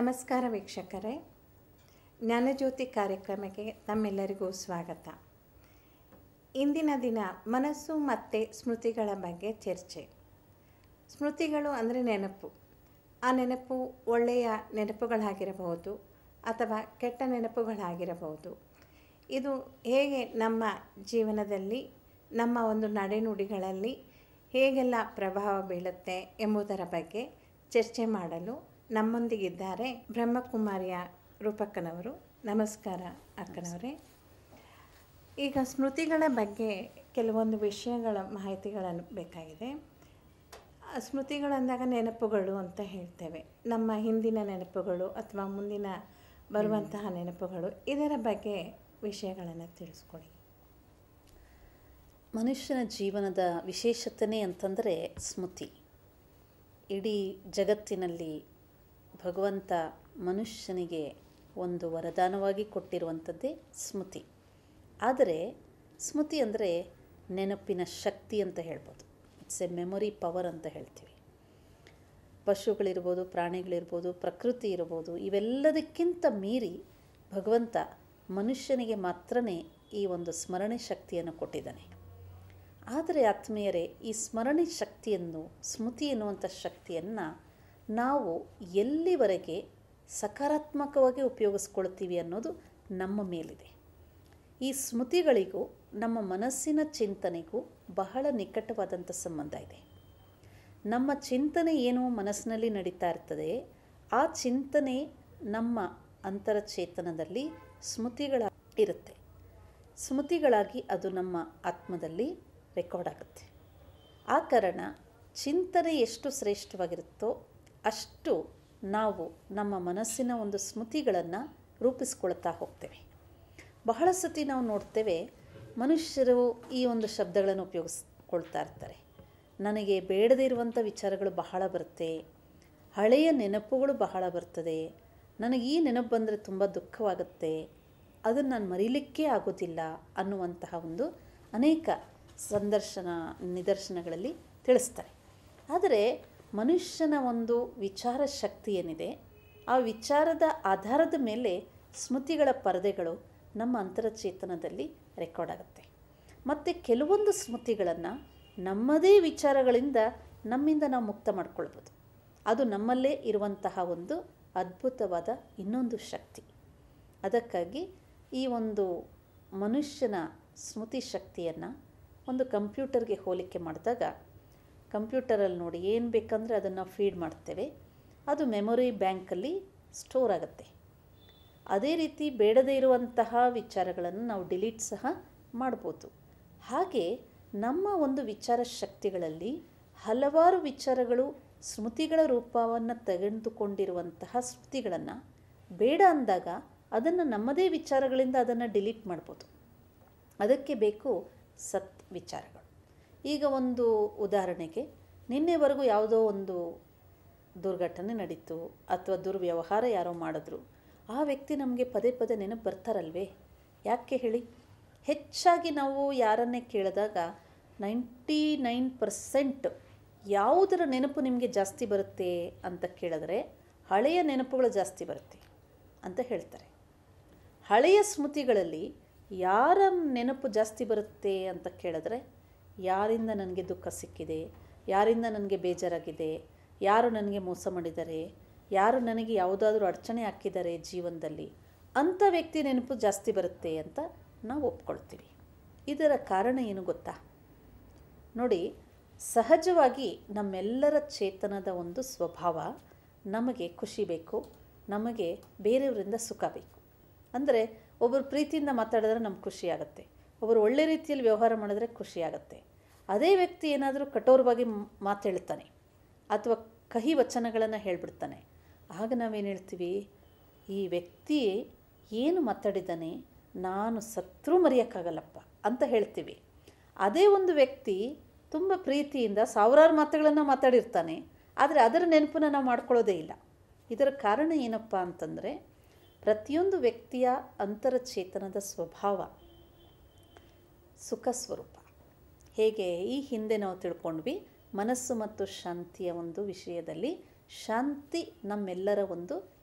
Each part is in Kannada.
ನಮಸ್ಕಾರ ವೀಕ್ಷಕರೇ, ಜ್ಞಾನಜ್ಯೋತಿ ಕಾರ್ಯಕ್ರಮಕ್ಕೆ ತಮ್ಮೆಲ್ಲರಿಗೂ ಸ್ವಾಗತ. ಇಂದಿನ ದಿನ ಮನಸ್ಸು ಮತ್ತು ಸ್ಮೃತಿಗಳ ಬಗ್ಗೆ ಚರ್ಚೆ. ಸ್ಮೃತಿಗಳು ಅಂದರೆ ನೆನಪು. ಆ ನೆನಪು ಒಳ್ಳೆಯ ನೆನಪುಗಳಾಗಿರಬಹುದು ಅಥವಾ ಕೆಟ್ಟ ನೆನಪುಗಳಾಗಿರಬಹುದು. ಇದು ಹೇಗೆ ನಮ್ಮ ಜೀವನದಲ್ಲಿ, ನಮ್ಮ ಒಂದು ನಡೆನುಡಿಗಳಲ್ಲಿ ಹೇಗೆಲ್ಲ ಪ್ರಭಾವ ಬೀಳುತ್ತೆ ಎಂಬುದರ ಬಗ್ಗೆ ಚರ್ಚೆ ಮಾಡಲು ನಮ್ಮೊಂದಿಗಿದ್ದಾರೆ ಬ್ರಹ್ಮಕುಮಾರಿಯ ರೂಪಕ್ಕನವರು. ನಮಸ್ಕಾರ ಅಕ್ಕನವರೇ. ಈಗ ಸ್ಮೃತಿಗಳ ಬಗ್ಗೆ ಕೆಲವೊಂದು ವಿಷಯಗಳ ಮಾಹಿತಿಗಳನ್ನು ಬೇಕಾಗಿದೆ. ಸ್ಮೃತಿಗಳಂದಾಗ ನೆನಪುಗಳು ಅಂತ ಹೇಳ್ತೇವೆ. ನಮ್ಮ ಹಿಂದಿನ ನೆನಪುಗಳು ಅಥವಾ ಮುಂದಿನ ಬರುವಂತಹ ನೆನಪುಗಳು, ಇದರ ಬಗ್ಗೆ ವಿಷಯಗಳನ್ನು ತಿಳಿಸ್ಕೊಡಿ. ಮನುಷ್ಯನ ಜೀವನದ ವಿಶೇಷತೆ ಅಂತಂದರೆ ಸ್ಮೃತಿ. ಇಡೀ ಜಗತ್ತಿನಲ್ಲಿ ಭಗವಂತ ಮನುಷ್ಯನಿಗೆ ಒಂದು ವರದಾನವಾಗಿ ಕೊಟ್ಟಿರುವಂಥದ್ದೇ ಸ್ಮೃತಿ. ಆದರೆ ಸ್ಮೃತಿ ಅಂದರೆ ನೆನಪಿನ ಶಕ್ತಿ ಅಂತ ಹೇಳ್ಬೋದು. ಇಟ್ಸ್ ಎ ಮೆಮೊರಿ ಪವರ್ ಅಂತ ಹೇಳ್ತೀವಿ. ಪಶುಗಳಿರ್ಬೋದು, ಪ್ರಾಣಿಗಳಿರ್ಬೋದು, ಪ್ರಕೃತಿ ಇರ್ಬೋದು, ಇವೆಲ್ಲದಕ್ಕಿಂತ ಮೀರಿ ಭಗವಂತ ಮನುಷ್ಯನಿಗೆ ಮಾತ್ರನೇ ಈ ಒಂದು ಸ್ಮರಣೆ ಶಕ್ತಿಯನ್ನು ಕೊಟ್ಟಿದ್ದಾನೆ. ಆದರೆ ಆತ್ಮೀಯರೇ, ಈ ಸ್ಮರಣೆ ಶಕ್ತಿಯನ್ನು, ಸ್ಮೃತಿ ಎನ್ನುವಂಥ ಶಕ್ತಿಯನ್ನು ನಾವು ಎಲ್ಲಿವರೆಗೆ ಸಕಾರಾತ್ಮಕವಾಗಿ ಉಪಯೋಗಿಸ್ಕೊಳ್ತೀವಿ ಅನ್ನೋದು ನಮ್ಮ ಮೇಲಿದೆ. ಈ ಸ್ಮೃತಿಗಳಿಗೂ ನಮ್ಮ ಮನಸ್ಸಿನ ಚಿಂತನೆಗೂ ಬಹಳ ನಿಕಟವಾದಂಥ ಸಂಬಂಧ ಇದೆ. ನಮ್ಮ ಚಿಂತನೆ ಏನು ಮನಸ್ಸಿನಲ್ಲಿ ನಡೀತಾ ಇರ್ತದೆ, ಆ ಚಿಂತನೆ ನಮ್ಮ ಅಂತರಚೇತನದಲ್ಲಿ ಸ್ಮೃತಿಗಳ ಇರುತ್ತೆ. ಸ್ಮೃತಿಗಳಾಗಿ ಅದು ನಮ್ಮ ಆತ್ಮದಲ್ಲಿ ರೆಕಾರ್ಡ್ ಆಗುತ್ತೆ. ಆ ಕಾರಣ ಚಿಂತನೆ ಎಷ್ಟು ಶ್ರೇಷ್ಠವಾಗಿರುತ್ತೋ ಅಷ್ಟು ನಾವು ನಮ್ಮ ಮನಸ್ಸಿನ ಒಂದು ಸ್ಮೃತಿಗಳನ್ನು ರೂಪಿಸ್ಕೊಳ್ತಾ ಹೋಗ್ತೇವೆ. ಬಹಳ ಸತಿ ನಾವು ನೋಡ್ತೇವೆ, ಮನುಷ್ಯರು ಈ ಒಂದು ಶಬ್ದಗಳನ್ನು ಉಪಯೋಗಿಸ್ಕೊಳ್ತಾ ಇರ್ತಾರೆ. ನನಗೆ ಬೇಡದೇ ಇರುವಂಥ ವಿಚಾರಗಳು ಬಹಳ ಬರುತ್ತೆ, ಹಳೆಯ ನೆನಪುಗಳು ಬಹಳ ಬರ್ತದೆ, ನನಗೆ ಈ ನೆನಪು ಬಂದರೆ ತುಂಬ ದುಃಖವಾಗುತ್ತೆ, ಅದನ್ನು ನಾನು ಮರೀಲಿಕ್ಕೇ ಆಗೋದಿಲ್ಲ ಅನ್ನುವಂತಹ ಒಂದು ಅನೇಕ ನಿದರ್ಶನಗಳಲ್ಲಿ ತಿಳಿಸ್ತಾರೆ. ಆದರೆ ಮನುಷ್ಯನ ಒಂದು ವಿಚಾರ ಶಕ್ತಿ ಏನಿದೆ, ಆ ವಿಚಾರದ ಆಧಾರದ ಮೇಲೆ ಸ್ಮೃತಿಗಳ ಪರದೆಗಳು ನಮ್ಮ ಅಂತರಚೇತನದಲ್ಲಿ ರೆಕಾರ್ಡ್ ಆಗುತ್ತೆ. ಮತ್ತು ಕೆಲವೊಂದು ಸ್ಮೃತಿಗಳನ್ನು ನಮ್ಮದೇ ವಿಚಾರಗಳಿಂದ ನಮ್ಮಿಂದ ನಾವು ಮುಕ್ತ ಮಾಡ್ಕೊಳ್ಬೋದು. ಅದು ನಮ್ಮಲ್ಲೇ ಇರುವಂತಹ ಒಂದು ಅದ್ಭುತವಾದ ಇನ್ನೊಂದು ಶಕ್ತಿ. ಅದಕ್ಕಾಗಿ ಈ ಒಂದು ಮನುಷ್ಯನ ಸ್ಮೃತಿ ಶಕ್ತಿಯನ್ನು ಒಂದು ಕಂಪ್ಯೂಟರ್ಗೆ ಹೋಲಿಕೆ ಮಾಡಿದಾಗ, ಕಂಪ್ಯೂಟರಲ್ಲಿ ನೋಡಿ ಏನು ಬೇಕಂದರೆ ಅದನ್ನು ಫೀಡ್ ಮಾಡ್ತೇವೆ, ಅದು ಮೆಮೊರಿ ಬ್ಯಾಂಕಲ್ಲಿ ಸ್ಟೋರ್ ಆಗುತ್ತೆ. ಅದೇ ರೀತಿ ಬೇಡದೇ ಇರುವಂತಹ ವಿಚಾರಗಳನ್ನು ನಾವು ಡಿಲೀಟ್ ಸಹ ಮಾಡ್ಬೋದು. ಹಾಗೆ ನಮ್ಮ ಒಂದು ವಿಚಾರ ಶಕ್ತಿಗಳಲ್ಲಿ ಹಲವಾರು ವಿಚಾರಗಳು ಸ್ಮೃತಿಗಳ ರೂಪವನ್ನು ತೆಗೆದುಕೊಂಡಿರುವಂತಹ ಸ್ಮೃತಿಗಳನ್ನು ಬೇಡ ಅಂದಾಗ ಅದನ್ನು ನಮ್ಮದೇ ವಿಚಾರಗಳಿಂದ ಅದನ್ನು ಡಿಲೀಟ್ ಮಾಡ್ಬೋದು. ಅದಕ್ಕೆ ಬೇಕು ಸತ್ ವಿಚಾರಗಳು. ಈಗ ಒಂದು ಉದಾಹರಣೆಗೆ, ನಿನ್ನೆವರೆಗೂ ಯಾವುದೋ ಒಂದು ದುರ್ಘಟನೆ ನಡೀತು ಅಥವಾ ದುರ್ವ್ಯವಹಾರ ಯಾರೋ ಮಾಡಿದ್ರು, ಆ ವ್ಯಕ್ತಿ ನಮಗೆ ಪದೇ ಪದೇ ನೆನಪು ಬರ್ತಾರಲ್ವೇ? ಯಾಕೆ ಹೇಳಿ? ಹೆಚ್ಚಾಗಿ ನಾವು ಯಾರನ್ನೇ ಕೇಳಿದಾಗ 99% ಯಾವುದರ ನೆನಪು ನಿಮಗೆ ಜಾಸ್ತಿ ಬರುತ್ತೆ ಅಂತ ಕೇಳಿದ್ರೆ ಹಳೆಯ ನೆನಪುಗಳು ಜಾಸ್ತಿ ಬರುತ್ತೆ ಅಂತ ಹೇಳ್ತಾರೆ. ಹಳೆಯ ಸ್ಮೃತಿಗಳಲ್ಲಿ ಯಾರ ನೆನಪು ಜಾಸ್ತಿ ಬರುತ್ತೆ ಅಂತ ಕೇಳಿದ್ರೆ, ಯಾರಿಂದ ನನಗೆ ದುಃಖ ಸಿಕ್ಕಿದೆ, ಯಾರಿಂದ ನನಗೆ ಬೇಜಾರಾಗಿದೆ, ಯಾರು ನನಗೆ ಮೋಸ ಮಾಡಿದ್ದಾರೆ, ಯಾರು ನನಗೆ ಯಾವುದಾದ್ರೂ ಅಡಚಣೆ ಹಾಕಿದ್ದಾರೆ ಜೀವನದಲ್ಲಿ, ಅಂಥ ವ್ಯಕ್ತಿ ನೆನಪು ಜಾಸ್ತಿ ಬರುತ್ತೆ ಅಂತ ನಾವು ಒಪ್ಕೊಳ್ತೀವಿ. ಇದರ ಕಾರಣ ಏನು ಗೊತ್ತಾ? ನೋಡಿ, ಸಹಜವಾಗಿ ನಮ್ಮೆಲ್ಲರ ಚೇತನದ ಒಂದು ಸ್ವಭಾವ, ನಮಗೆ ಖುಷಿ ಬೇಕು, ನಮಗೆ ಬೇರೆಯವರಿಂದ ಸುಖ ಬೇಕು. ಅಂದರೆ ಒಬ್ಬರು ಪ್ರೀತಿಯಿಂದ ಮಾತಾಡಿದ್ರೆ ನಮ್ಗೆ ಖುಷಿಯಾಗುತ್ತೆ, ಒಬ್ಬರು ಒಳ್ಳೆ ರೀತಿಯಲ್ಲಿ ವ್ಯವಹಾರ ಮಾಡಿದ್ರೆ ಖುಷಿಯಾಗುತ್ತೆ. ಅದೇ ವ್ಯಕ್ತಿ ಏನಾದರೂ ಕಠೋರವಾಗಿ ಮಾತೇಳ್ತಾನೆ ಅಥವಾ ಕಹಿ ವಚನಗಳನ್ನು ಹೇಳಿಬಿಡ್ತಾನೆ, ಆಗ ನಾವೇನು ಹೇಳ್ತೀವಿ? ಈ ವ್ಯಕ್ತಿ ಏನು ಮಾತಾಡಿದ್ದಾನೆ, ನಾನು ಸತ್ರೂ ಮರೆಯೋಕ್ಕಾಗಲ್ಲಪ್ಪ ಅಂತ ಹೇಳ್ತೀವಿ. ಅದೇ ಒಂದು ವ್ಯಕ್ತಿ ತುಂಬ ಪ್ರೀತಿಯಿಂದ ಸಾವಿರಾರು ಮಾತುಗಳನ್ನು ಮಾತಾಡಿರ್ತಾನೆ, ಆದರೆ ಅದರ ನೆನಪನ್ನು ನಾವು ಮಾಡ್ಕೊಳ್ಳೋದೇ ಇಲ್ಲ. ಇದರ ಕಾರಣ ಏನಪ್ಪ ಅಂತಂದರೆ, ಪ್ರತಿಯೊಂದು ವ್ಯಕ್ತಿಯ ಅಂತರಚೇತನದ ಸ್ವಭಾವ ಸುಖ ಸ್ವರೂಪ. ಹೇಗೆ ಈ ಹಿಂದೆ ನಾವು ತಿಳ್ಕೊಂಡ್ವಿ, ಮನಸ್ಸು ಮತ್ತು ಶಾಂತಿಯ ಒಂದು ವಿಷಯದಲ್ಲಿ ಶಾಂತಿ ನಮ್ಮೆಲ್ಲರ ಒಂದು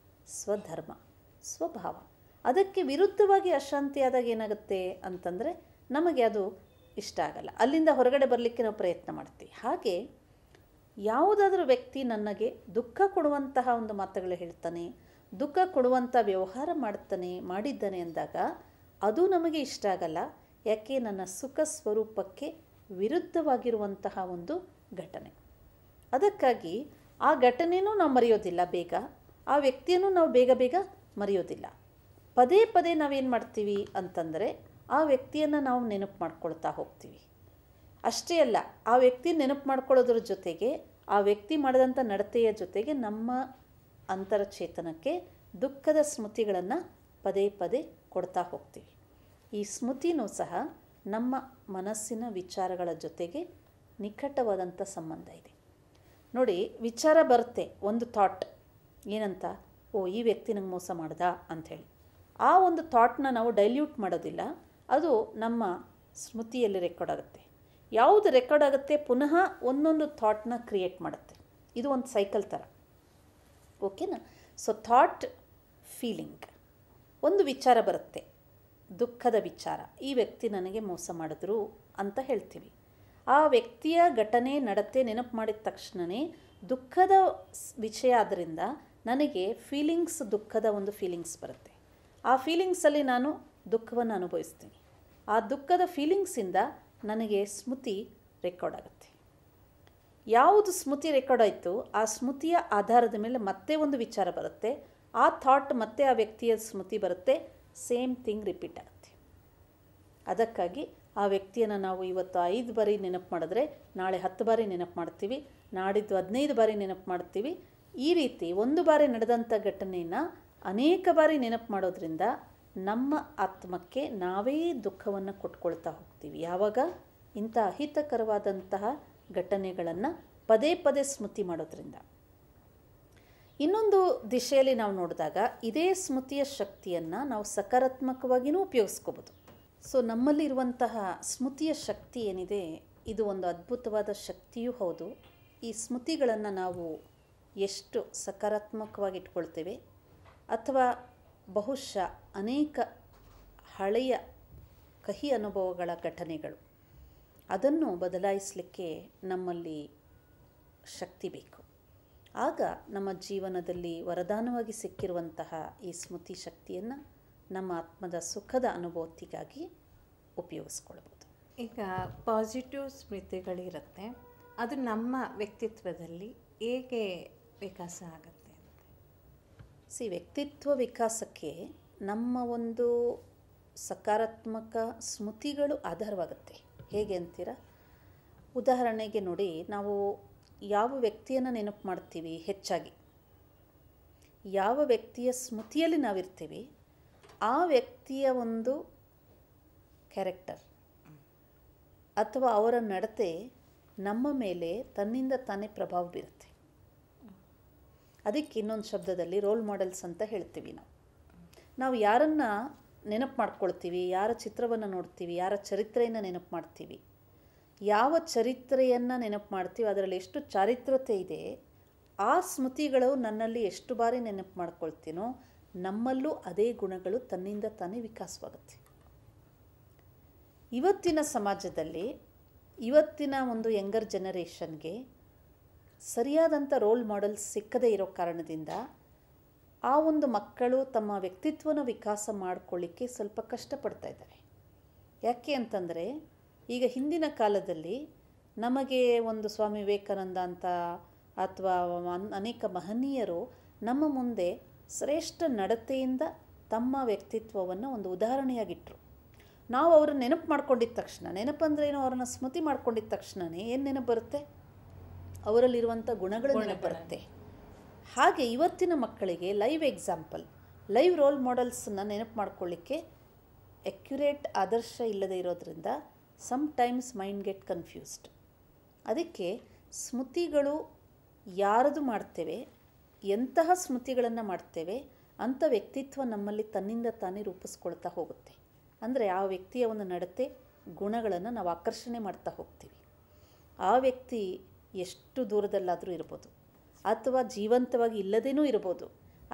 ಸ್ವಧರ್ಮ, ಸ್ವಭಾವ. ಅದಕ್ಕೆ ವಿರುದ್ಧವಾಗಿ ಅಶಾಂತಿ ಆದಾಗ ಏನಾಗುತ್ತೆ ಅಂತಂದರೆ ನಮಗೆ ಅದು ಇಷ್ಟ ಆಗಲ್ಲ, ಅಲ್ಲಿಂದ ಹೊರಗಡೆ ಬರಲಿಕ್ಕೆ ನಾವು ಪ್ರಯತ್ನ ಮಾಡ್ತೀವಿ. ಹಾಗೆ ಯಾವುದಾದ್ರೂ ವ್ಯಕ್ತಿ ನನಗೆ ದುಃಖ ಕೊಡುವಂತಹ ಒಂದು ಮಾತುಗಳು ಹೇಳ್ತಾನೆ, ದುಃಖ ಕೊಡುವಂಥ ವ್ಯವಹಾರ ಮಾಡಿದ್ದಾನೆ ಅಂದಾಗ ಅದು ನಮಗೆ ಇಷ್ಟ ಆಗಲ್ಲ. ಯಾಕೆ? ನನ್ನ ಸುಖ ಸ್ವರೂಪಕ್ಕೆ ವಿರುದ್ಧವಾಗಿರುವಂತಹ ಒಂದು ಘಟನೆ. ಅದಕ್ಕಾಗಿ ಆ ಘಟನೆಯೂ ನಾವು ಮರೆಯೋದಿಲ್ಲ ಬೇಗ, ಆ ವ್ಯಕ್ತಿಯನ್ನು ನಾವು ಬೇಗ ಮರೆಯೋದಿಲ್ಲ. ಪದೇ ಪದೇ ನಾವೇನು ಮಾಡ್ತೀವಿ ಅಂತಂದರೆ ಆ ವ್ಯಕ್ತಿಯನ್ನು ನಾವು ನೆನಪು ಮಾಡ್ಕೊಳ್ತಾ ಹೋಗ್ತೀವಿ. ಅಷ್ಟೇ ಅಲ್ಲ, ಆ ವ್ಯಕ್ತಿ ನೆನಪು ಮಾಡ್ಕೊಳ್ಳೋದ್ರ ಜೊತೆಗೆ ಆ ವ್ಯಕ್ತಿ ಮಾಡಿದಂಥ ನಡತೆಯ ಜೊತೆಗೆ ನಮ್ಮ ಅಂತರಚೇತನಕ್ಕೆ ದುಃಖದ ಸ್ಮೃತಿಗಳನ್ನು ಪದೇ ಪದೇ ಕೊಡ್ತಾ ಹೋಗ್ತೀವಿ. ಈ ಸ್ಮೃತಿನೂ ಸಹ ನಮ್ಮ ಮನಸ್ಸಿನ ವಿಚಾರಗಳ ಜೊತೆಗೆ ನಿಕಟವಾದಂಥ ಸಂಬಂಧ ಇದೆ. ನೋಡಿ, ವಿಚಾರ ಬರುತ್ತೆ, ಒಂದು ಥಾಟ್ ಏನಂತ, ಓ ಈ ವ್ಯಕ್ತಿ ನಂಗೆ ಮೋಸ ಮಾಡ್ದ ಅಂಥೇಳಿ. ಆ ಒಂದು ಥಾಟ್ನ ನಾವು ಡೈಲ್ಯೂಟ್ ಮಾಡೋದಿಲ್ಲ, ಅದು ನಮ್ಮ ಸ್ಮೃತಿಯಲ್ಲಿ ರೆಕಾರ್ಡ್ ಆಗುತ್ತೆ. ಯಾವುದು ರೆಕಾರ್ಡ್ ಆಗುತ್ತೆ ಪುನಃ ಒಂದೊಂದು ಥಾಟ್ನ ಕ್ರಿಯೇಟ್ ಮಾಡುತ್ತೆ. ಇದು ಒಂದು ಸೈಕಲ್ ಥರ, ಓಕೆನಾ? So thought, feeling. ಒಂದು ವಿಚಾರ ಬರುತ್ತೆ, ದುಃಖದ ವಿಚಾರ, ಈ ವ್ಯಕ್ತಿ ನನಗೆ ಮೋಸ ಮಾಡಿದ್ರು ಅಂತ ಹೇಳ್ತೀವಿ. ಆ ವ್ಯಕ್ತಿಯ ಘಟನೆ ನಡತೆ ನೆನಪು ಮಾಡಿದ ತಕ್ಷಣವೇ ದುಃಖದ ವಿಷಯ ಆದ್ದರಿಂದ ನನಗೆ ಫೀಲಿಂಗ್ಸ್, ದುಃಖದ ಒಂದು ಫೀಲಿಂಗ್ಸ್ ಬರುತ್ತೆ. ಆ ಫೀಲಿಂಗ್ಸಲ್ಲಿ ನಾನು ದುಃಖವನ್ನು ಅನುಭವಿಸ್ತೀನಿ. ಆ ದುಃಖದ ಫೀಲಿಂಗ್ಸಿಂದ ನನಗೆ ಸ್ಮೃತಿ ರೆಕಾರ್ಡ್ ಆಗುತ್ತೆ. ಯಾವುದು ಸ್ಮೃತಿ ರೆಕಾರ್ಡ್ ಆಯಿತು ಆ ಸ್ಮೃತಿಯ ಆಧಾರದ ಮೇಲೆ ಮತ್ತೆ ಒಂದು ವಿಚಾರ ಬರುತ್ತೆ, ಆ ಥಾಟ್ ಮತ್ತೆ ಆ ವ್ಯಕ್ತಿಯ ಸ್ಮೃತಿ ಬರುತ್ತೆ, ಸೇಮ್ ಥಿಂಗ್ ರಿಪೀಟ್ ಆಗುತ್ತೆ. ಅದಕ್ಕಾಗಿ ಆ ವ್ಯಕ್ತಿಯನ್ನು ನಾವು ಇವತ್ತು 5 ಬಾರಿ ನೆನಪು ಮಾಡಿದ್ರೆ ನಾಳೆ 10 ಬಾರಿ ನೆನಪು ಮಾಡ್ತೀವಿ, ನಾಡಿದ್ದು 15 ಬಾರಿ ನೆನಪು ಮಾಡ್ತೀವಿ. ಈ ರೀತಿ ಒಂದು ಬಾರಿ ನಡೆದಂಥ ಘಟನೆಯನ್ನು ಅನೇಕ ಬಾರಿ ನೆನಪು ಮಾಡೋದ್ರಿಂದ ನಮ್ಮ ಆತ್ಮಕ್ಕೆ ನಾವೇ ದುಃಖವನ್ನು ಕೊಟ್ಕೊಳ್ತಾ ಹೋಗ್ತೀವಿ. ಯಾವಾಗ? ಇಂಥ ಅಹಿತಕರವಾದಂತಹ ಘಟನೆಗಳನ್ನು ಪದೇ ಪದೇ ಸ್ಮೃತಿ ಮಾಡೋದ್ರಿಂದ. ಇನ್ನೊಂದು ದಿಶೆಯಲ್ಲಿ ನಾವು ನೋಡಿದಾಗ ಇದೇ ಸ್ಮೃತಿಯ ಶಕ್ತಿಯನ್ನು ನಾವು ಸಕಾರಾತ್ಮಕವಾಗಿಯೂ ಉಪಯೋಗಿಸ್ಕೋಬೋದು. ಸೊ ನಮ್ಮಲ್ಲಿರುವಂತಹ ಸ್ಮೃತಿಯ ಶಕ್ತಿ ಏನಿದೆ ಇದು ಒಂದು ಅದ್ಭುತವಾದ ಶಕ್ತಿಯೂ ಹೌದು. ಈ ಸ್ಮೃತಿಗಳನ್ನು ನಾವು ಎಷ್ಟು ಸಕಾರಾತ್ಮಕವಾಗಿ ಇಟ್ಕೊಳ್ತೇವೆ ಅಥವಾ ಬಹುಶಃ ಅನೇಕ ಹಳೆಯ ಕಹಿ ಅನುಭವಗಳ ಘಟನೆಗಳು ಅದನ್ನು ಬದಲಾಯಿಸಲಿಕ್ಕೆ ನಮ್ಮಲ್ಲಿ ಶಕ್ತಿ ಬೇಕು. ಆಗ ನಮ್ಮ ಜೀವನದಲ್ಲಿ ವರದಾನವಾಗಿ ಸಿಕ್ಕಿರುವಂತಹ ಈ ಸ್ಮೃತಿ ಶಕ್ತಿಯನ್ನು ನಮ್ಮ ಆತ್ಮದ ಸುಖದ ಅನುಭೂತಿಗಾಗಿ ಉಪಯೋಗಿಸ್ಕೊಳ್ಬೋದು. ಈಗ ಪಾಸಿಟಿವ್ ಸ್ಮೃತಿಗಳಿರುತ್ತೆ, ಅದು ನಮ್ಮ ವ್ಯಕ್ತಿತ್ವದಲ್ಲಿ ಹೇಗೆ ವಿಕಾಸ ಆಗುತ್ತೆ? ವ್ಯಕ್ತಿತ್ವ ವಿಕಾಸಕ್ಕೆ ನಮ್ಮ ಒಂದು ಸಕಾರಾತ್ಮಕ ಸ್ಮೃತಿಗಳು ಆಧಾರವಾಗುತ್ತೆ. ಹೇಗೆ ಅಂತೀರ? ಉದಾಹರಣೆಗೆ ನೋಡಿ, ನಾವು ಯಾವ ವ್ಯಕ್ತಿಯನ್ನು ನೆನಪು ಮಾಡ್ತೀವಿ ಹೆಚ್ಚಾಗಿ, ಯಾವ ವ್ಯಕ್ತಿಯ ಸ್ಮೃತಿಯಲ್ಲಿ ನಾವಿರ್ತೀವಿ ಆ ವ್ಯಕ್ತಿಯ ಒಂದು ಕ್ಯಾರೆಕ್ಟರ್ ಅಥವಾ ಅವರ ನಡತೆ ನಮ್ಮ ಮೇಲೆ ತನ್ನಿಂದ ತಾನೇ ಪ್ರಭಾವ ಬೀರುತ್ತೆ. ಅದಕ್ಕೆ ಇನ್ನೊಂದು ಶಬ್ದದಲ್ಲಿ ರೋಲ್ ಮಾಡೆಲ್ಸ್ ಅಂತ ಹೇಳ್ತೀವಿ. ನಾವು ಯಾರನ್ನು ನೆನಪು ಮಾಡ್ಕೊಳ್ತೀವಿ, ಯಾರ ಚಿತ್ರವನ್ನು ನೋಡ್ತೀವಿ, ಯಾರ ಚರಿತ್ರೆಯನ್ನು ನೆನಪು ಮಾಡ್ತೀವಿ, ಯಾವ ಚರಿತ್ರೆಯನ್ನು ನೆನಪು ಮಾಡ್ತೀವಿ ಅದರಲ್ಲಿ ಎಷ್ಟು ಚಾರಿತ್ರತೆ ಇದೆ, ಆ ಸ್ಮೃತಿಗಳು ನನ್ನಲ್ಲಿ ಎಷ್ಟು ಬಾರಿ ನೆನಪು ಮಾಡ್ಕೊಳ್ತೀನೋ ನಮ್ಮಲ್ಲೂ ಅದೇ ಗುಣಗಳು ತನ್ನಿಂದ ತಾನೇ ವಿಕಾಸವಾಗುತ್ತೆ. ಇವತ್ತಿನ ಸಮಾಜದಲ್ಲಿ ಇವತ್ತಿನ ಒಂದು ಯಂಗರ್ ಜನರೇಷನ್ಗೆ ಸರಿಯಾದಂಥ ರೋಲ್ ಮಾಡೆಲ್ಸ್ ಸಿಕ್ಕದೇ ಇರೋ ಕಾರಣದಿಂದ ಆ ಒಂದು ಮಕ್ಕಳು ತಮ್ಮ ವ್ಯಕ್ತಿತ್ವನ ವಿಕಾಸ ಮಾಡಿಕೊಳ್ಳಿಕ್ಕೆ ಸ್ವಲ್ಪ ಕಷ್ಟಪಡ್ತಾ ಇದ್ದಾರೆ. ಯಾಕೆ ಅಂತಂದರೆ ಈಗ ಹಿಂದಿನ ಕಾಲದಲ್ಲಿ ನಮಗೆ ಒಂದು ಸ್ವಾಮಿ ವಿವೇಕಾನಂದ ಅಂತ ಅಥವಾ ಅನೇಕ ಮಹನೀಯರು ನಮ್ಮ ಮುಂದೆ ಶ್ರೇಷ್ಠ ನಡತೆಯಿಂದ ತಮ್ಮ ವ್ಯಕ್ತಿತ್ವವನ್ನು ಒಂದು ಉದಾಹರಣೆಯಾಗಿಟ್ಟರು. ನಾವು ಅವ್ರನ್ನ ನೆನಪು ಮಾಡ್ಕೊಂಡಿದ್ದ ತಕ್ಷಣ, ನೆನಪಂದ್ರೇನು, ಅವ್ರನ್ನ ಸ್ಮೃತಿ ಮಾಡ್ಕೊಂಡಿದ್ದ ತಕ್ಷಣವೇ ಏನು ನೆನಪು ಬರುತ್ತೆ? ಅವರಲ್ಲಿರುವಂಥ ಗುಣಗಳು ನೆನಪು ಬರುತ್ತೆ. ಹಾಗೆ ಇವತ್ತಿನ ಮಕ್ಕಳಿಗೆ ಲೈವ್ ಎಕ್ಸಾಂಪಲ್, ಲೈವ್ ರೋಲ್ ಮಾಡೆಲ್ಸನ್ನು ನೆನಪು ಮಾಡ್ಕೊಳ್ಳಿಕ್ಕೆ ಅಕ್ಯುರೇಟ್ ಆದರ್ಶ ಇಲ್ಲದೆ ಇರೋದ್ರಿಂದ ಸಮ್ಟೈಮ್ಸ್ ಮೈಂಡ್ ಗೆಟ್ ಕನ್ಫ್ಯೂಸ್ಡ್. ಅದಕ್ಕೆ ಸ್ಮೃತಿಗಳು ಯಾರದು ಮಾಡ್ತೇವೆ, ಎಂತಹ ಸ್ಮೃತಿಗಳನ್ನು ಮಾಡ್ತೇವೆ ಅಂಥ ವ್ಯಕ್ತಿತ್ವ ನಮ್ಮಲ್ಲಿ ತನ್ನಿಂದ ತಾನೇ ರೂಪಿಸ್ಕೊಳ್ತಾ ಹೋಗುತ್ತೆ. ಅಂದರೆ ಆ ವ್ಯಕ್ತಿಯ ಒಂದು ನಡತೆ ಗುಣಗಳನ್ನು ನಾವು ಆಕರ್ಷಣೆ ಮಾಡ್ತಾ ಹೋಗ್ತೀವಿ. ಆ ವ್ಯಕ್ತಿ ಎಷ್ಟು ದೂರದಲ್ಲಾದರೂ ಇರ್ಬೋದು ಅಥವಾ ಜೀವಂತವಾಗಿ ಇಲ್ಲದೇನೂ ಇರ್ಬೋದು,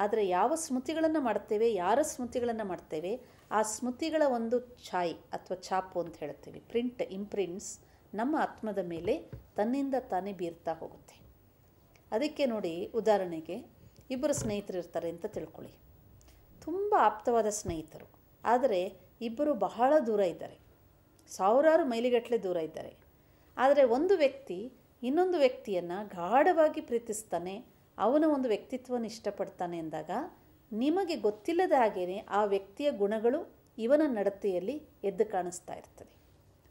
ಆದರೆ ಯಾವ ಸ್ಮೃತಿಗಳನ್ನು ಮಾಡ್ತೇವೆ, ಯಾರ ಸ್ಮೃತಿಗಳನ್ನು ಮಾಡ್ತೇವೆ, ಆ ಸ್ಮೃತಿಗಳ ಒಂದು ಛಾಯೆ ಅಥವಾ ಛಾಪು ಅಂತ ಹೇಳ್ತೀವಿ, ಇಂಪ್ರಿಂಟ್ಸ್ ನಮ್ಮ ಆತ್ಮದ ಮೇಲೆ ತನ್ನಿಂದ ತಾನೇ ಬೀರ್ತಾ ಹೋಗುತ್ತೆ. ಅದಕ್ಕೆ ನೋಡಿ, ಉದಾಹರಣೆಗೆ ಇಬ್ಬರು ಸ್ನೇಹಿತರು ಇರ್ತಾರೆ ಅಂತ ತಿಳ್ಕೊಳ್ಳಿ. ತುಂಬ ಆಪ್ತವಾದ ಸ್ನೇಹಿತರು, ಆದರೆ ಇಬ್ಬರು ಬಹಳ ದೂರ ಇದ್ದಾರೆ, ಸಾವಿರಾರು ಮೈಲಿಗಟ್ಟಲೆ ದೂರ ಇದ್ದಾರೆ. ಆದರೆ ಒಂದು ವ್ಯಕ್ತಿ ಇನ್ನೊಂದು ವ್ಯಕ್ತಿಯನ್ನು ಗಾಢವಾಗಿ ಪ್ರೀತಿಸ್ತಾನೆ, ಅವನ ಒಂದು ವ್ಯಕ್ತಿತ್ವವನ್ನು ಇಷ್ಟಪಡ್ತಾನೆ ಅಂದಾಗ ನಿಮಗೆ ಗೊತ್ತಿಲ್ಲದ ಹಾಗೆಯೇ ಆ ವ್ಯಕ್ತಿಯ ಗುಣಗಳು ಇವನ ನಡತೆಯಲ್ಲಿ ಎದ್ದು ಕಾಣಿಸ್ತಾ ಇರ್ತದೆ.